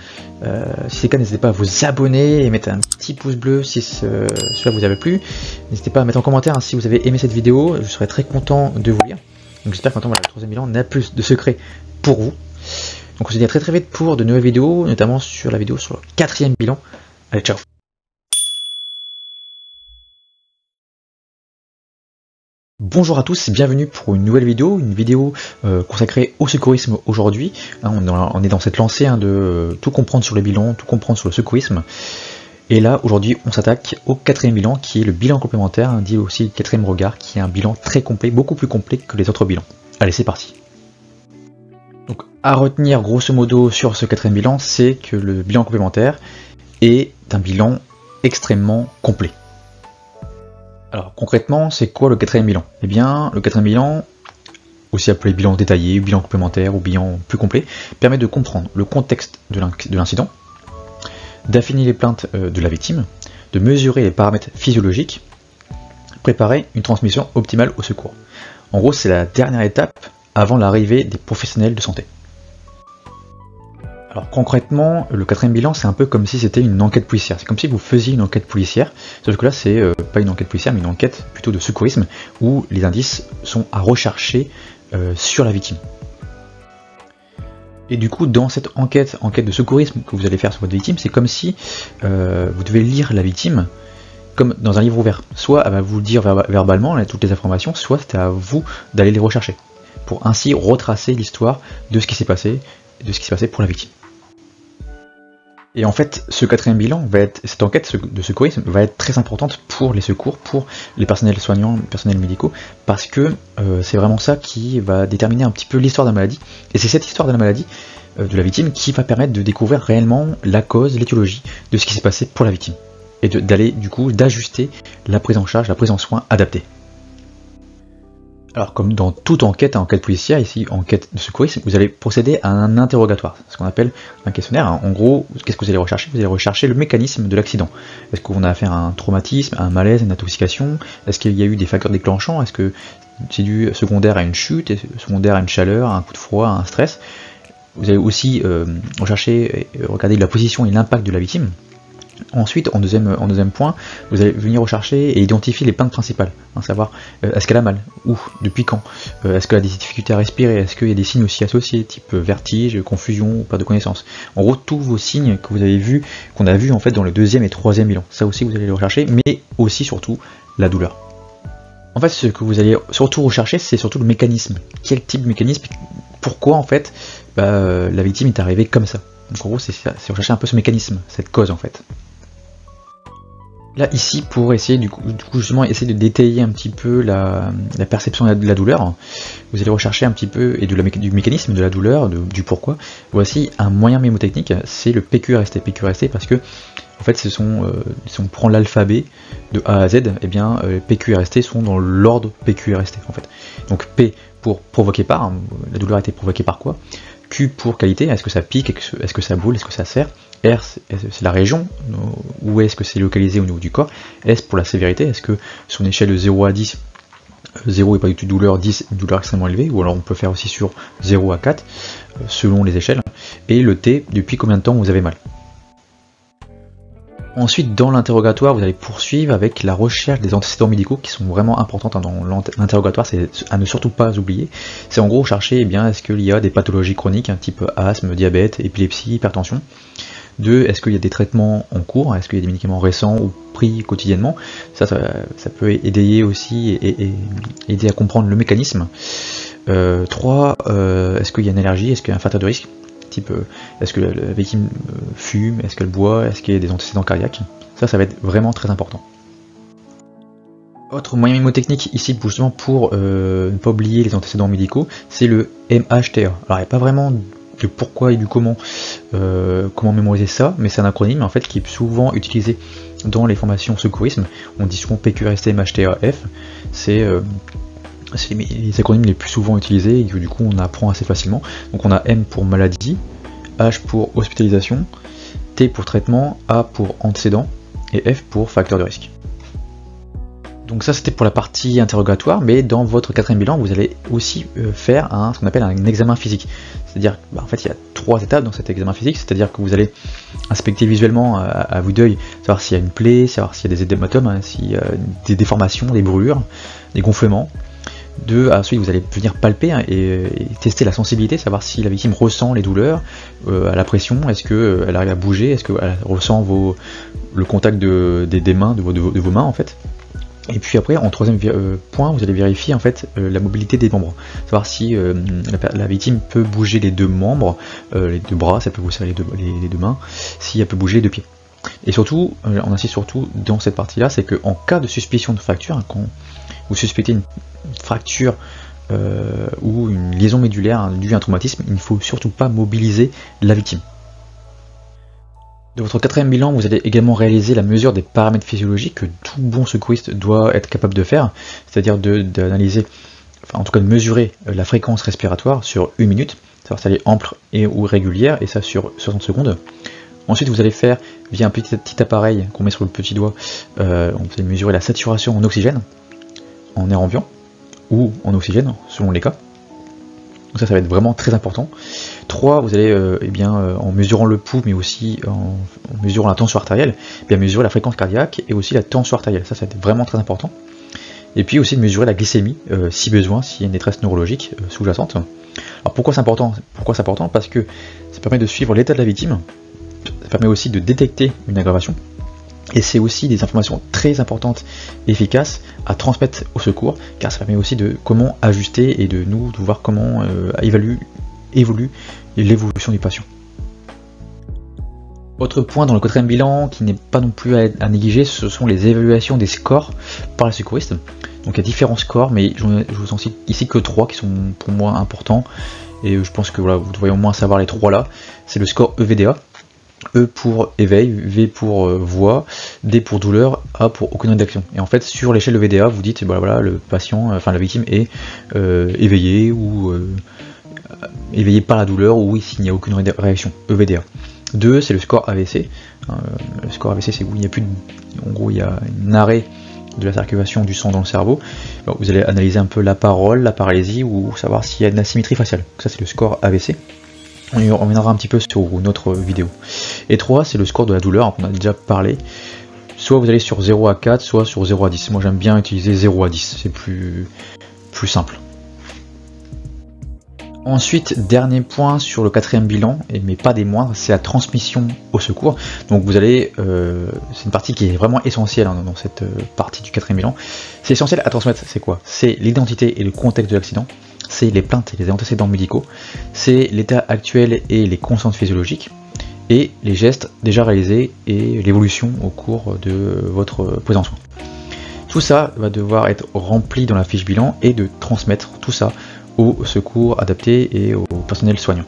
Si c'est le cas, n'hésitez pas à vous abonner et mettre un petit pouce bleu si cela vous avait plu. N'hésitez pas à mettre en commentaire si vous avez aimé cette vidéo, je serais très content de vous lire. Donc j'espère que maintenant voilà, le 3e bilan n'a plus de secrets pour vous. Donc on se dit à très vite pour de nouvelles vidéos, notamment sur la vidéo sur le 4e bilan. Allez, ciao! Bonjour à tous, bienvenue pour une nouvelle vidéo, consacrée au secourisme aujourd'hui. On est dans cette lancée de tout comprendre sur les bilans, tout comprendre sur le secourisme. Et là, aujourd'hui, on s'attaque au 4e bilan, qui est le bilan complémentaire, dit aussi le 4e regard, qui est un bilan très complet, beaucoup plus complet que les autres bilans. Allez, c'est parti. Donc, à retenir grosso modo sur ce 4e bilan, c'est que le bilan complémentaire est un bilan extrêmement complet. Alors concrètement, c'est quoi le 4e bilan? Eh bien, le 4e bilan, aussi appelé bilan détaillé, bilan complémentaire ou bilan plus complet, permet de comprendre le contexte de l'incident, d'affiner les plaintes de la victime, de mesurer les paramètres physiologiques, préparer une transmission optimale au secours. En gros, c'est la dernière étape avant l'arrivée des professionnels de santé. Alors concrètement, le 4e bilan, c'est un peu comme si c'était une enquête policière. C'est comme si vous faisiez une enquête policière, sauf que là, c'est pas une enquête policière, mais une enquête plutôt de secourisme, où les indices sont à rechercher sur la victime. Et du coup, dans cette enquête de secourisme que vous allez faire sur votre victime, c'est comme si vous devez lire la victime comme dans un livre ouvert. Soit elle va vous dire verbalement toutes les informations, soit c'est à vous d'aller les rechercher, pour ainsi retracer l'histoire de ce qui s'est passé, pour la victime. Et en fait, ce 4e bilan, cette enquête de secourisme va être très importante pour les secours, pour les personnels soignants, les personnels médicaux, parce que c'est vraiment ça qui va déterminer un petit peu l'histoire de la maladie. Et c'est cette histoire de la maladie, de la victime, qui va permettre de découvrir réellement la cause, l'étiologie de ce qui s'est passé pour la victime. Et d'ajuster la prise en charge, la prise en soin adaptée. Alors comme dans toute enquête policière, ici enquête de secourisme, vous allez procéder à un interrogatoire, ce qu'on appelle un questionnaire. En gros, qu'est-ce que vous allez rechercher? Vous allez rechercher le mécanisme de l'accident. Est-ce qu'on a affaire à un traumatisme, à un malaise, à une intoxication? Est-ce qu'il y a eu des facteurs déclenchants? Est-ce que c'est dû secondaire à une chute, secondaire à une chaleur, à un coup de froid, à un stress? Vous allez aussi regarder la position et l'impact de la victime. Ensuite, en deuxième point, vous allez venir rechercher et identifier les plaintes principales, savoir est-ce qu'elle a mal, où, depuis quand, est-ce qu'elle a des difficultés à respirer, est-ce qu'il y a des signes aussi associés, type vertige, confusion ou perte de connaissance. En gros, tous vos signes que vous avez vus, qu'on a vus en fait dans le 2e et 3e bilan, ça aussi vous allez les rechercher, mais aussi surtout la douleur. En fait, ce que vous allez surtout rechercher, c'est surtout le mécanisme. Quel type de mécanisme? Pourquoi en fait la victime est arrivée comme ça? Donc en gros, c'est rechercher un peu ce mécanisme, cette cause en fait. Là ici, pour essayer du coup justement essayer de détailler un petit peu la perception de la douleur, vous allez rechercher un petit peu du mécanisme de la douleur, du pourquoi. Voici un moyen mémotechnique, c'est le PQRST. PQRST parce que en fait si on prend l'alphabet de A à Z, et bien les PQRST sont dans l'ordre PQRST en fait. Donc P pour provoquer par, la douleur a été provoquée par quoi? Q pour qualité, est-ce que ça pique, est-ce que ça boule, est-ce que ça serre? R c'est la région, où est-ce que c'est localisé au niveau du corps? S pour la sévérité, est-ce que sur une échelle de 0 à 10, 0 n'est pas du tout douleur, 10 une douleur extrêmement élevée, ou alors on peut faire aussi sur 0 à 4, selon les échelles. Et le T, depuis combien de temps vous avez mal? Ensuite, dans l'interrogatoire, vous allez poursuivre avec la recherche des antécédents médicaux qui sont vraiment importantes dans l'interrogatoire, c'est à ne surtout pas oublier. C'est en gros chercher, est-ce qu'il y a des pathologies chroniques, type asthme, diabète, épilepsie, hypertension. 2. Est-ce qu'il y a des traitements en cours? Est-ce qu'il y a des médicaments récents ou pris quotidiennement? Ça peut aider aussi et aider à comprendre le mécanisme. 3. Est-ce qu'il y a une allergie? Est-ce qu'il y a un facteur de risque? Type, est-ce que la victime fume? Est-ce qu'elle boit? Est-ce qu'il y a des antécédents cardiaques? Ça va être vraiment très important. Autre moyen mémotechnique ici, justement pour ne pas oublier les antécédents médicaux, c'est le MHTA. Alors il n'y a pas vraiment le pourquoi et du comment mémoriser ça, mais c'est un acronyme en fait qui est souvent utilisé dans les formations secourisme. On dit souvent PQRST, MHTA, F. C'est les acronymes les plus souvent utilisés et que du coup on apprend assez facilement. Donc on a M pour maladie, H pour hospitalisation, T pour traitement, A pour antécédent, et F pour facteur de risque. Donc ça c'était pour la partie interrogatoire, mais dans votre quatrième bilan, vous allez aussi faire ce qu'on appelle un examen physique. C'est-à-dire, en fait, il y a 3 étapes dans cet examen physique, c'est-à-dire que vous allez inspecter visuellement à vue d'œil, savoir s'il y a une plaie, savoir s'il y a des édématomes, s'il y a des déformations, des brûlures, des gonflements. Ensuite vous allez venir palper et tester la sensibilité, savoir si la victime ressent les douleurs à la pression, est-ce qu'elle arrive à bouger, est-ce qu'elle ressent le contact des mains, de vos mains en fait. Et puis après, en troisième point, vous allez vérifier en fait la mobilité des membres, savoir si la victime peut bouger les 2 membres, les 2 bras, ça peut vous serrer les deux mains, si elle peut bouger les 2 pieds. Et surtout, on insiste surtout dans cette partie-là, c'est qu'en cas de suspicion de fracture, quand vous suspectez une fracture ou une liaison médulaire due à un traumatisme, il ne faut surtout pas mobiliser la victime. De votre quatrième bilan, vous allez également réaliser la mesure des paramètres physiologiques que tout bon secouriste doit être capable de faire, c'est-à-dire d'analyser, en tout cas de mesurer la fréquence respiratoire sur 1 minute, savoir si elle est ample ou régulière, et ça sur 60 secondes. Ensuite, vous allez faire, via un petit appareil qu'on met sur le petit doigt, vous allez mesurer la saturation en oxygène, en air ambiant, ou en oxygène, selon les cas. Donc ça va être vraiment très important. 3, vous allez, en mesurant le pouls, mais aussi en mesurant la tension artérielle, mesurer la fréquence cardiaque et aussi la tension artérielle. Ça va être vraiment très important. Et puis aussi de mesurer la glycémie, si besoin, s'il y a une détresse neurologique sous-jacente. Alors pourquoi c'est important? Parce que ça permet de suivre l'état de la victime, ça permet aussi de détecter une aggravation, et c'est aussi des informations très importantes et efficaces à transmettre au secours, car ça permet aussi de comment ajuster et de voir comment évolue l'évolution du patient. Autre point dans le quatrième bilan qui n'est pas non plus à négliger, ce sont les évaluations des scores par les secouristes. Donc il y a différents scores, mais je vous en cite ici que 3 qui sont pour moi importants, et je pense que voilà, vous devriez au moins savoir les 3 là. C'est le score EVDA. E pour éveil, V pour voix, D pour douleur, A pour aucune réaction. Et en fait, sur l'échelle de VDA, vous dites, voilà, le patient, la victime est éveillée ou éveillée par la douleur, ou s'il n'y a aucune réaction. EVDA. 2, c'est le score AVC. Le score AVC, c'est où il n'y a plus en gros, il y a un arrêt de la circulation du sang dans le cerveau. Alors, vous allez analyser un peu la parole, la paralysie, ou savoir s'il y a une asymétrie faciale. Donc ça, c'est le score AVC. On y reviendra un petit peu sur une autre vidéo. Et 3, c'est le score de la douleur, on a déjà parlé. Soit vous allez sur 0 à 4, soit sur 0 à 10. Moi j'aime bien utiliser 0 à 10, c'est plus simple. Ensuite, dernier point sur le quatrième bilan, mais pas des moindres, c'est la transmission au secours. Donc vous allez, c'est une partie qui est vraiment essentielle dans cette partie du quatrième bilan. C'est essentiel à transmettre, c'est quoi? C'est l'identité et le contexte de l'accident. C'est les plaintes et les antécédents médicaux, c'est l'état actuel et les constantes physiologiques, et les gestes déjà réalisés et l'évolution au cours de votre prise en soin. Tout ça va devoir être rempli dans la fiche bilan et de transmettre tout ça au secours adapté et au personnel soignant.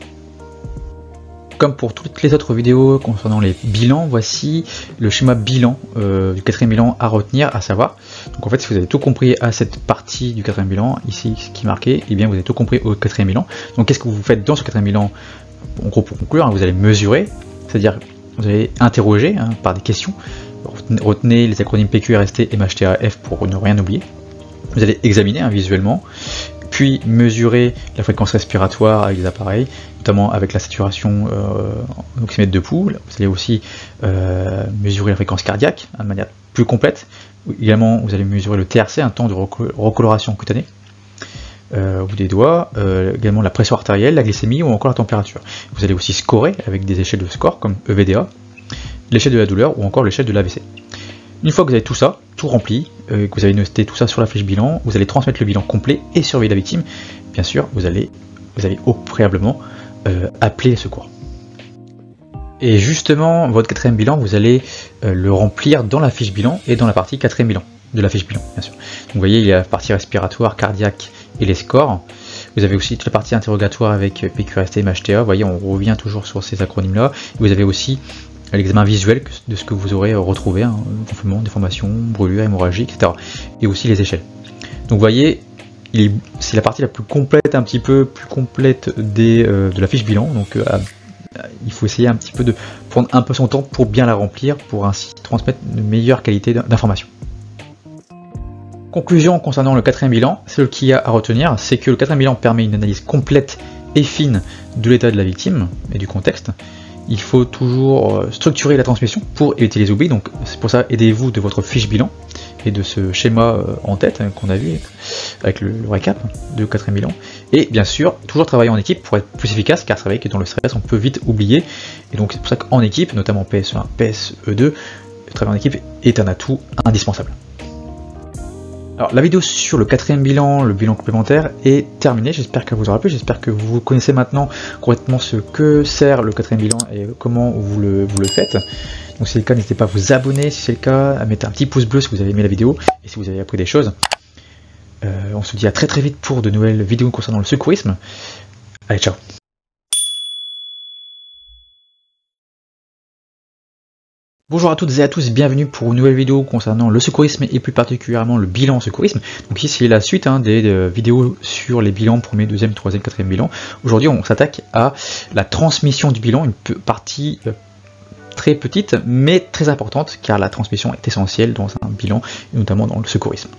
Comme pour toutes les autres vidéos concernant les bilans, voici le schéma bilan du quatrième bilan à retenir, à savoir. Donc en fait, si vous avez tout compris à cette partie du quatrième bilan, ici ce qui est marqué, et bien vous avez tout compris au quatrième bilan. Donc qu'est-ce que vous faites dans ce quatrième bilan? En gros, pour conclure, vous allez mesurer, c'est-à-dire vous allez interroger par des questions. Retenez les acronymes PQRST, MHTAF pour ne rien oublier. Vous allez examiner visuellement, puis mesurer la fréquence respiratoire avec des appareils, notamment avec la saturation en oxymètre de pouls. Vous allez aussi mesurer la fréquence cardiaque de manière plus complète. Également, vous allez mesurer le TRC, un temps de recoloration cutanée au bout des doigts, également la pression artérielle, la glycémie ou encore la température. Vous allez aussi scorer avec des échelles de score comme EVDA, l'échelle de la douleur ou encore l'échelle de l'AVC. Une fois que vous avez tout ça, tout rempli, que vous avez noté tout ça sur la fiche bilan, vous allez transmettre le bilan complet et surveiller la victime. Bien sûr, vous allez au préalablement appeler les secours. Et justement, votre quatrième bilan, vous allez le remplir dans la fiche bilan et dans la partie quatrième bilan de la fiche bilan, bien sûr. Donc vous voyez, il y a la partie respiratoire, cardiaque et les scores. Vous avez aussi toute la partie interrogatoire avec PQRST, MHTA. Vous voyez, on revient toujours sur ces acronymes-là. Vous avez aussi l'examen visuel de ce que vous aurez retrouvé, gonflement, déformation, brûlure, hémorragie, etc. Et aussi les échelles. Donc vous voyez, c'est la partie la plus complète, un petit peu plus complète de la fiche bilan. Donc il faut essayer un petit peu de prendre un peu son temps pour bien la remplir, pour ainsi transmettre une meilleure qualité d'information. Conclusion concernant le quatrième bilan, ce qu'il y a à retenir, c'est que le quatrième bilan permet une analyse complète et fine de l'état de la victime et du contexte. Il faut toujours structurer la transmission pour éviter les oublis, donc c'est pour ça aidez-vous de votre fiche bilan et de ce schéma en tête qu'on a vu avec le récap de quatrième bilan. Et bien sûr, toujours travailler en équipe pour être plus efficace, car c'est vrai que dans le stress on peut vite oublier, et donc c'est pour ça qu'en équipe, notamment PSE1, PSE2, le travail en équipe est un atout indispensable. Alors la vidéo sur le quatrième bilan, le bilan complémentaire, est terminée. J'espère qu'elle vous aura plu, j'espère que vous connaissez maintenant complètement ce que sert le quatrième bilan et comment vous le faites. Donc si c'est le cas, n'hésitez pas à vous abonner si c'est le cas, à mettre un petit pouce bleu si vous avez aimé la vidéo et si vous avez appris des choses. On se dit à très vite pour de nouvelles vidéos concernant le secourisme. Allez, ciao! Bonjour à toutes et à tous, bienvenue pour une nouvelle vidéo concernant le secourisme et plus particulièrement le bilan secourisme. Donc ici c'est la suite des vidéos sur les bilans premier, deuxième, troisième, quatrième bilan. Aujourd'hui on s'attaque à la transmission du bilan, une partie très petite mais très importante car la transmission est essentielle dans un bilan et notamment dans le secourisme.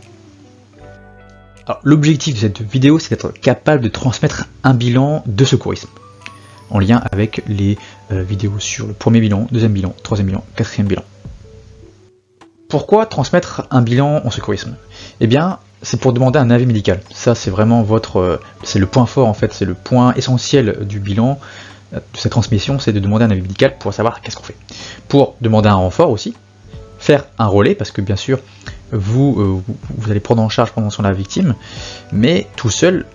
Alors l'objectif de cette vidéo c'est d'être capable de transmettre un bilan de secourisme, en lien avec les vidéos sur le premier bilan, deuxième bilan, troisième bilan, quatrième bilan. Pourquoi transmettre un bilan en secourisme? Eh bien, c'est pour demander un avis médical. Ça, c'est vraiment c'est le point fort en fait, c'est le point essentiel du bilan, de cette transmission, c'est de demander un avis médical pour savoir qu'est-ce qu'on fait. Pour demander un renfort aussi, faire un relais, parce que bien sûr, vous allez prendre en charge pendant sur la victime, mais tout seul,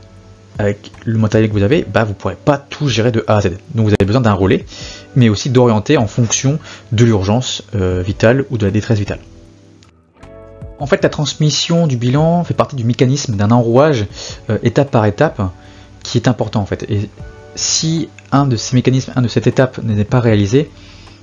avec le matériel que vous avez, vous ne pourrez pas tout gérer de A à Z. Donc vous avez besoin d'un relais, mais aussi d'orienter en fonction de l'urgence vitale ou de la détresse vitale. En fait, la transmission du bilan fait partie du mécanisme d'un enrouage étape par étape qui est important en fait. Et si un de ces mécanismes, de cette étape n'est pas réalisé,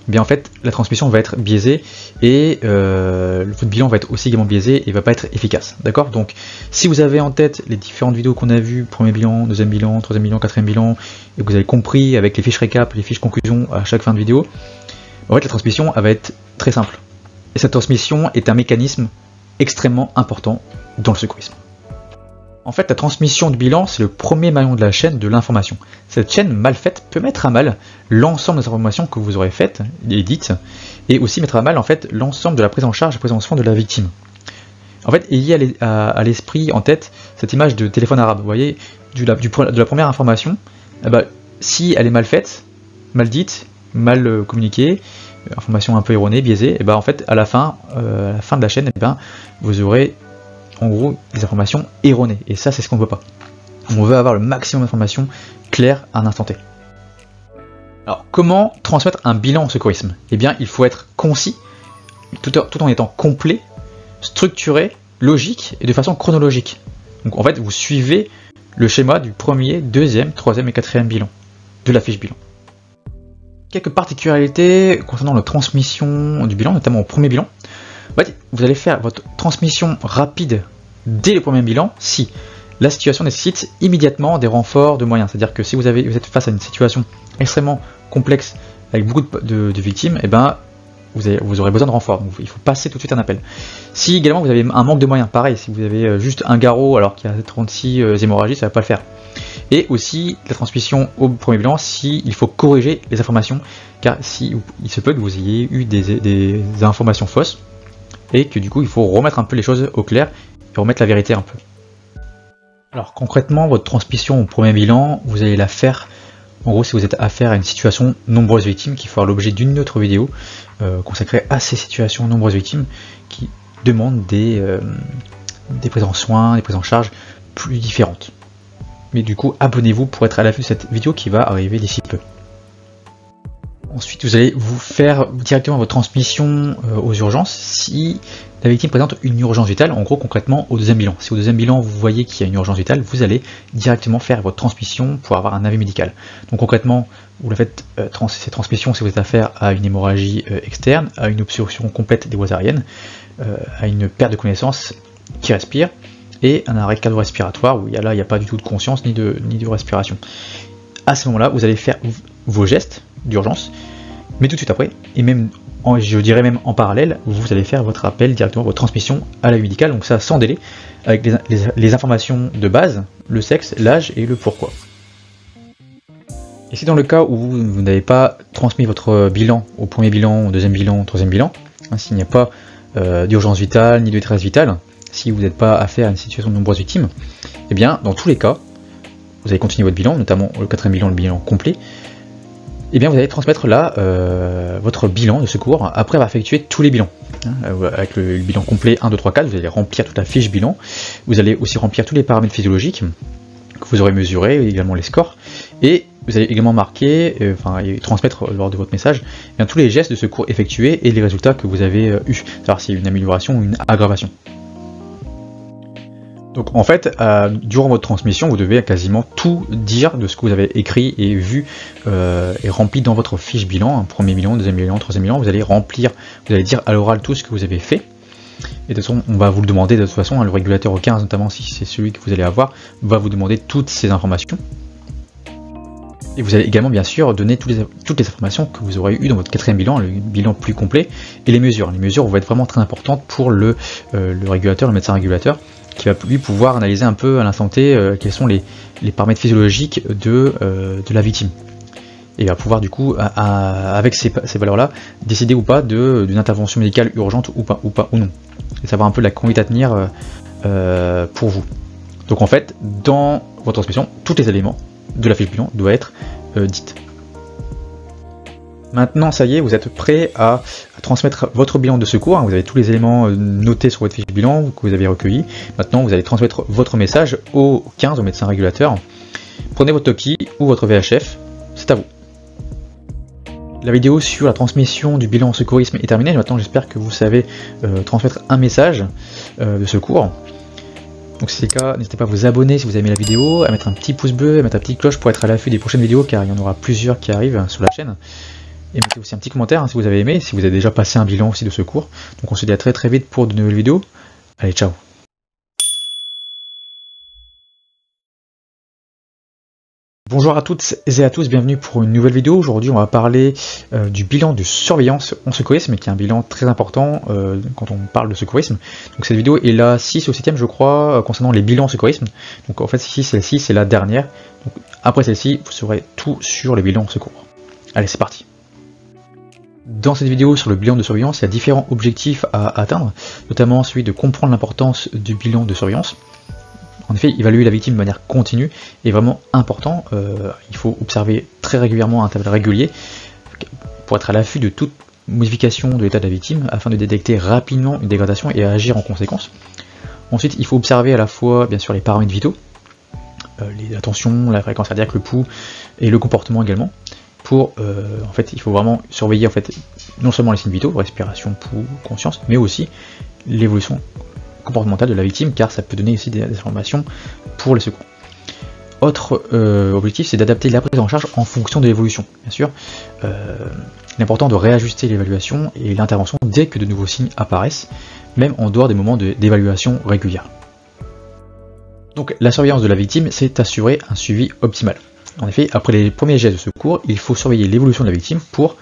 bien en fait la transmission va être biaisée et votre bilan va être aussi également biaisé et va pas être efficace, d'accord? Donc si vous avez en tête les différentes vidéos qu'on a vues, premier bilan, deuxième bilan, troisième bilan, quatrième bilan, et que vous avez compris avec les fiches récap, les fiches conclusion à chaque fin de vidéo, en fait la transmission elle va être très simple. Et cette transmission est un mécanisme extrêmement important dans le secourisme. En fait, la transmission du bilan, c'est le premier maillon de la chaîne de l'information. Cette chaîne mal faite peut mettre à mal l'ensemble des informations que vous aurez faites et dites, et aussi mettre à mal en fait l'ensemble de la prise en charge et prise en soin de la victime. En fait, il y a à l'esprit en tête cette image de téléphone arabe. Vous voyez, de la première information, si elle est mal faite, mal dite, mal communiquée, information un peu erronée, biaisée, en fait, à la fin de la chaîne, vous aurez en gros des informations erronées, et ça c'est ce qu'on ne veut pas. On veut avoir le maximum d'informations claires à un instant T. Alors comment transmettre un bilan en secourisme? Eh bien il faut être concis, tout en étant complet, structuré, logique et de façon chronologique. Donc en fait vous suivez le schéma du premier, deuxième, troisième et quatrième bilan, de la fiche bilan. Quelques particularités concernant la transmission du bilan, notamment au premier bilan. Vous allez faire votre transmission rapide dès le premier bilan si la situation nécessite immédiatement des renforts de moyens. C'est-à-dire que si vous êtes face à une situation extrêmement complexe avec beaucoup de victimes, vous aurez besoin de renforts. Donc il faut passer tout de suite un appel. Si également vous avez un manque de moyens, pareil, si vous avez juste un garrot alors qu'il y a 36 hémorragies, ça ne va pas le faire. Et aussi la transmission au premier bilan si il faut corriger les informations, car il se peut que vous ayez eu des informations fausses, et que du coup il faut remettre un peu les choses au clair et remettre la vérité un peu. Alors concrètement, votre transmission au premier bilan, vous allez la faire, en gros si vous êtes affaire à une situation nombreuses victimes, qui fera l'objet d'une autre vidéo consacrée à ces situations nombreuses victimes qui demandent des prises en soins, des prises en charge plus différentes. Mais du coup abonnez-vous pour être à l'affût de cette vidéo qui va arriver d'ici peu. Ensuite, vous allez vous faire directement votre transmission aux urgences si la victime présente une urgence vitale, en gros concrètement au deuxième bilan. Si au deuxième bilan vous voyez qu'il y a une urgence vitale, vous allez directement faire votre transmission pour avoir un avis médical. Donc concrètement, vous la faites ces transmissions si vous êtes affaire à une hémorragie externe, à une obstruction complète des voies aériennes, à une perte de connaissance qui respire, et un arrêt cardio-respiratoire où il n'y a pas du tout de conscience ni de respiration. À ce moment-là, vous allez faire vos gestes d'urgence, mais tout de suite après, et même, je dirais même en parallèle, vous allez faire votre appel directement, votre transmission à l'avis médical, donc ça sans délai, avec les informations de base, le sexe, l'âge et le pourquoi. Et si dans le cas où vous n'avez pas transmis votre bilan au premier bilan, au deuxième bilan, au troisième bilan, hein, s'il n'y a pas d'urgence vitale ni de détresse vitale, si vous n'êtes pas affaire à une situation de nombreuses victimes, eh bien dans tous les cas, vous allez continuer votre bilan, notamment le quatrième bilan, le bilan complet, et bien vous allez transmettre là votre bilan de secours après avoir effectué tous les bilans. Hein, avec le bilan complet 1, 2, 3, 4, vous allez remplir toute la fiche bilan, vous allez aussi remplir tous les paramètres physiologiques que vous aurez mesurés, également les scores, et vous allez également marquer, et transmettre lors de votre message bien, tous les gestes de secours effectués et les résultats que vous avez eus, savoir s'il y a une amélioration ou une aggravation. Donc en fait, durant votre transmission, vous devez quasiment tout dire de ce que vous avez écrit et vu et rempli dans votre fiche bilan, un premier bilan, deuxième bilan, troisième bilan, vous allez remplir, vous allez dire à l'oral tout ce que vous avez fait. Et de toute façon, on va vous le demander de toute façon, hein, le régulateur au 15 notamment, si c'est celui que vous allez avoir, va vous demander toutes ces informations. Et vous allez également bien sûr donner toutes les informations que vous aurez eues dans votre quatrième bilan, le bilan plus complet, et les mesures. Les mesures vont être vraiment très importantes pour le régulateur, le médecin régulateur, qui va lui pouvoir analyser un peu à l'instant T quels sont les paramètres physiologiques de la victime. Et il va pouvoir du coup, avec ces valeurs-là, décider ou pas d'une intervention médicale urgente ou non. Et savoir un peu la conduite à tenir pour vous. Donc en fait, dans votre transmission, tous les éléments de la fiche bilan doivent être dites. Maintenant, ça y est, vous êtes prêt à transmettre votre bilan de secours. Vous avez tous les éléments notés sur votre fiche bilan que vous avez recueillis. Maintenant, vous allez transmettre votre message au 15, au médecin régulateur. Prenez votre Toki ou votre VHF, c'est à vous. La vidéo sur la transmission du bilan en secourisme est terminée. Maintenant, j'espère que vous savez transmettre un message de secours. Donc si c'est le cas, n'hésitez pas à vous abonner si vous avez aimé la vidéo, à mettre un petit pouce bleu, à mettre la petite cloche pour être à l'affût des prochaines vidéos, car il y en aura plusieurs qui arrivent sur la chaîne. Et mettez aussi un petit commentaire hein, si vous avez aimé, si vous avez déjà passé un bilan aussi de secours. Donc on se dit à très vite pour de nouvelles vidéos. Allez, ciao! Bonjour à toutes et à tous, bienvenue pour une nouvelle vidéo. Aujourd'hui on va parler du bilan de surveillance en secourisme, qui est un bilan très important quand on parle de secourisme. Donc cette vidéo est la 6 ou 7ème je crois, concernant les bilans en secourisme. Donc en fait celle-ci c'est la dernière. Donc, après celle-ci vous saurez tout sur les bilans en secours. Allez, c'est parti. Dans cette vidéo sur le bilan de surveillance, il y a différents objectifs à atteindre, notamment celui de comprendre l'importance du bilan de surveillance. En effet, évaluer la victime de manière continue est vraiment important. Il faut observer très régulièrement à intervalles réguliers pour être à l'affût de toute modification de l'état de la victime afin de détecter rapidement une dégradation et agir en conséquence. Ensuite, il faut observer à la fois bien sûr les paramètres vitaux, la tension, la fréquence cardiaque, le pouls et le comportement également. En fait, il faut vraiment surveiller en fait non seulement les signes vitaux, respiration, pouls, conscience, mais aussi l'évolution comportementale de la victime, car ça peut donner aussi des informations pour les secours. Autre objectif, c'est d'adapter la prise en charge en fonction de l'évolution. Bien sûr, il est important de réajuster l'évaluation et l'intervention dès que de nouveaux signes apparaissent, même en dehors des moments d'évaluation régulière. Donc la surveillance de la victime, c'est assurer un suivi optimal. En effet, après les premiers gestes de secours, il faut surveiller l'évolution de la victime pour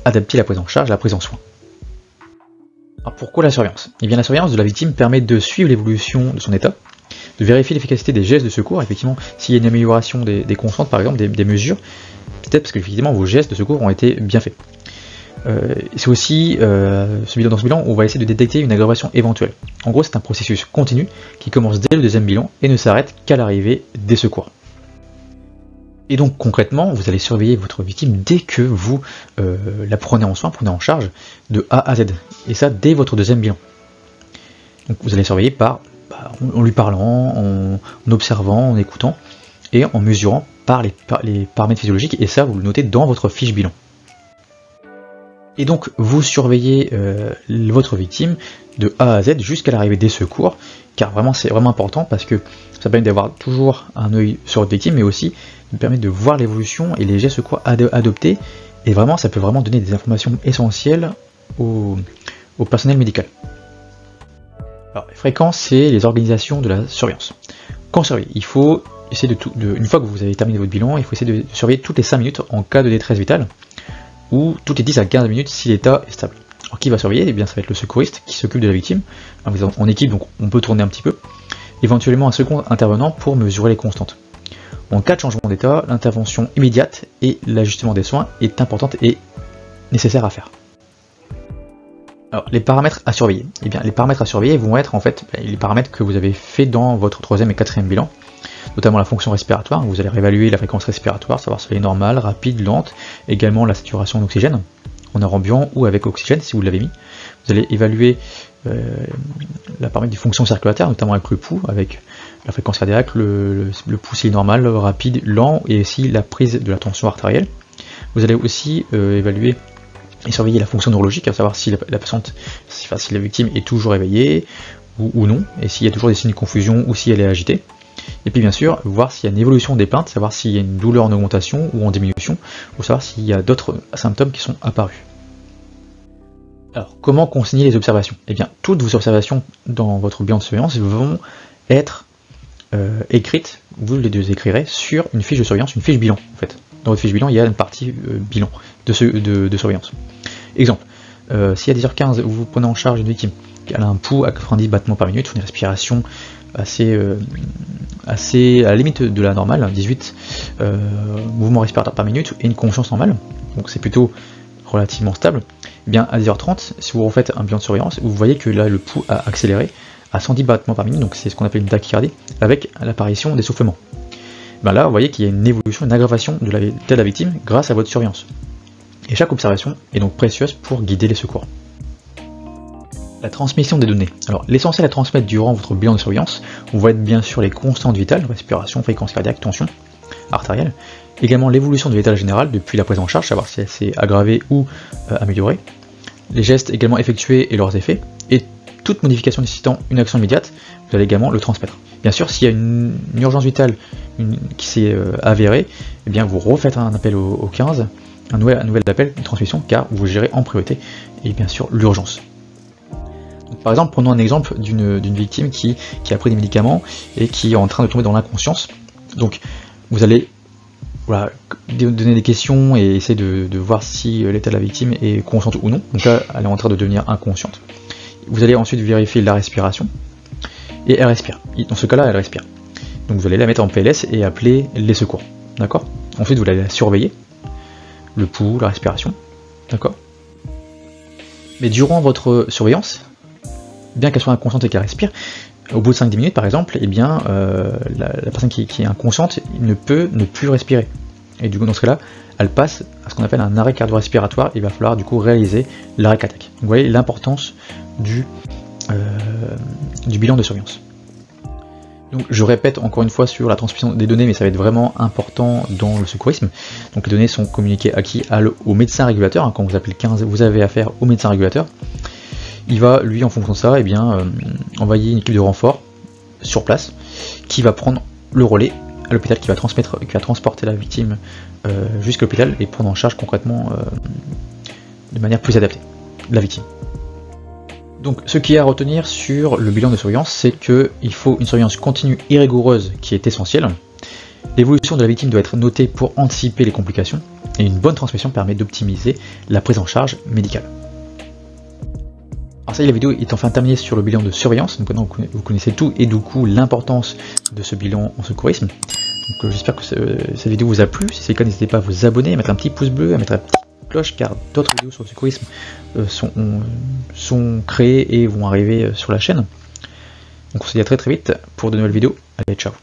adapter la prise en charge, la prise en soin. Alors pourquoi la surveillance? Eh bien la surveillance de la victime permet de suivre l'évolution de son état, de vérifier l'efficacité des gestes de secours, effectivement s'il y a une amélioration des constantes par exemple, des mesures, peut-être parce que effectivement vos gestes de secours ont été bien faits. C'est aussi dans ce bilan, on va essayer de détecter une aggravation éventuelle. En gros, c'est un processus continu qui commence dès le deuxième bilan et ne s'arrête qu'à l'arrivée des secours. Et donc concrètement, vous allez surveiller votre victime dès que vous la prenez en soin, prenez en charge de A à Z. Et ça dès votre deuxième bilan. Donc vous allez surveiller en lui parlant, en observant, en écoutant et en mesurant par les paramètres physiologiques. Et ça, vous le notez dans votre fiche bilan. Et donc vous surveillez votre victime de A à Z jusqu'à l'arrivée des secours, car vraiment c'est vraiment important parce que ça permet d'avoir toujours un œil sur votre victime, mais aussi de permettre de voir l'évolution et les gestes de secours adoptés, et vraiment ça peut vraiment donner des informations essentielles au personnel médical. Alors les fréquences, c'est les organisations de la surveillance. Quand surveiller, il faut essayer une fois que vous avez terminé votre bilan, il faut essayer de surveiller toutes les 5 minutes en cas de détresse vitale. ou toutes les 10 à 15 minutes si l'état est stable. Alors qui va surveiller? Eh bien ça va être le secouriste qui s'occupe de la victime, en équipe, donc on peut tourner un petit peu, éventuellement un second intervenant pour mesurer les constantes. En cas de changement d'état, l'intervention immédiate et l'ajustement des soins est importante et nécessaire à faire. Alors, les paramètres à surveiller. Eh bien, les paramètres à surveiller vont être en fait les paramètres que vous avez fait dans votre 3e et 4e bilan, notamment la fonction respiratoire. Vous allez réévaluer la fréquence respiratoire, savoir si elle est normale, rapide, lente, également la saturation en oxygène, en air ambiant ou avec oxygène si vous l'avez mis. Vous allez évaluer la paramètre des fonctions circulataires, notamment avec le pouls, avec la fréquence cardiaque, le pouls si normal, rapide, lent, et aussi la prise de la tension artérielle. Vous allez aussi évaluer et surveiller la fonction neurologique, à savoir si la patiente, si la victime est toujours éveillée ou non, et s'il y a toujours des signes de confusion ou si elle est agitée. Et puis bien sûr, voir s'il y a une évolution des plaintes, savoir s'il y a une douleur en augmentation ou en diminution, ou savoir s'il y a d'autres symptômes qui sont apparus. Alors, comment consigner les observations? Eh bien, toutes vos observations dans votre bilan de surveillance vont être écrites, vous les écrirez sur une fiche de surveillance, une fiche bilan en fait. Dans votre fiche bilan, il y a une partie bilan de surveillance. Exemple, si à 10h15 vous prenez en charge une victime qui a un pouls à 90 battements par minute, une respiration assez à la limite de la normale, 18 mouvements respiratoires par minute et une conscience normale, donc c'est plutôt relativement stable, et bien à 10h30, si vous refaites un bilan de surveillance, vous voyez que là le pouls a accéléré à 110 battements par minute, donc c'est ce qu'on appelle une tachycardie, avec l'apparition d'essoufflement. Ben là, vous voyez qu'il y a une évolution, une aggravation de la victime grâce à votre surveillance. Et chaque observation est donc précieuse pour guider les secours. La transmission des données. Alors, l'essentiel à transmettre durant votre bilan de surveillance va être bien sûr les constantes vitales, respiration, fréquence cardiaque, tension artérielle, également l'évolution de l'état général depuis la prise en charge, savoir si elle s'est aggravée ou améliorée, les gestes également effectués et leurs effets, et toute modification nécessitant une action immédiate, vous allez également le transmettre. Bien sûr, s'il y a une urgence vitale qui s'est avérée, eh bien vous refaites un appel au 15, un nouvel appel, une transmission, car vous gérez en priorité, et bien sûr, l'urgence. Par exemple, prenons un exemple d'une victime qui a pris des médicaments et qui est en train de tomber dans l'inconscience. Donc, vous allez donner des questions et essayer de voir si l'état de la victime est consciente ou non. Donc là, elle est en train de devenir inconsciente. Vous allez ensuite vérifier la respiration. Et elle respire. Dans ce cas-là, elle respire. Donc vous allez la mettre en PLS et appeler les secours. D'accord? Ensuite, vous allez la surveiller. Le pouls, la respiration. D'accord? Mais durant votre surveillance, bien qu'elle soit inconsciente et qu'elle respire, au bout de 5-10 minutes par exemple, eh bien, la personne qui est inconsciente ne peut ne plus respirer. Et du coup, dans ce cas-là, elle passe à ce qu'on appelle un arrêt cardio-respiratoire. Il va falloir du coup réaliser l'arrêt cardiaque. Donc, vous voyez l'importance du bilan de surveillance. Donc, je répète encore une fois sur la transmission des données, mais ça va être vraiment important dans le secourisme. Donc les données sont communiquées à qui? Au médecin régulateur. Hein, quand vous appelez le 15, vous avez affaire au médecin régulateur. Il va, lui, en fonction de ça, eh bien, envoyer une équipe de renfort sur place qui va prendre le relais à l'hôpital, qui va transporter la victime jusqu'à l'hôpital et prendre en charge concrètement de manière plus adaptée la victime. Donc, ce qu'il y a à retenir sur le bilan de surveillance, c'est qu'il faut une surveillance continue et rigoureuse qui est essentielle. L'évolution de la victime doit être notée pour anticiper les complications, et une bonne transmission permet d'optimiser la prise en charge médicale. Alors ça y est, la vidéo est enfin terminée sur le bilan de surveillance. Donc maintenant vous connaissez tout et du coup l'importance de ce bilan en secourisme. Donc j'espère que cette vidéo vous a plu. Si c'est le cas, n'hésitez pas à vous abonner, à mettre un petit pouce bleu, à mettre la petite cloche, car d'autres vidéos sur le secourisme sont créées et vont arriver sur la chaîne. Donc on se dit à très vite pour de nouvelles vidéos. Allez, ciao.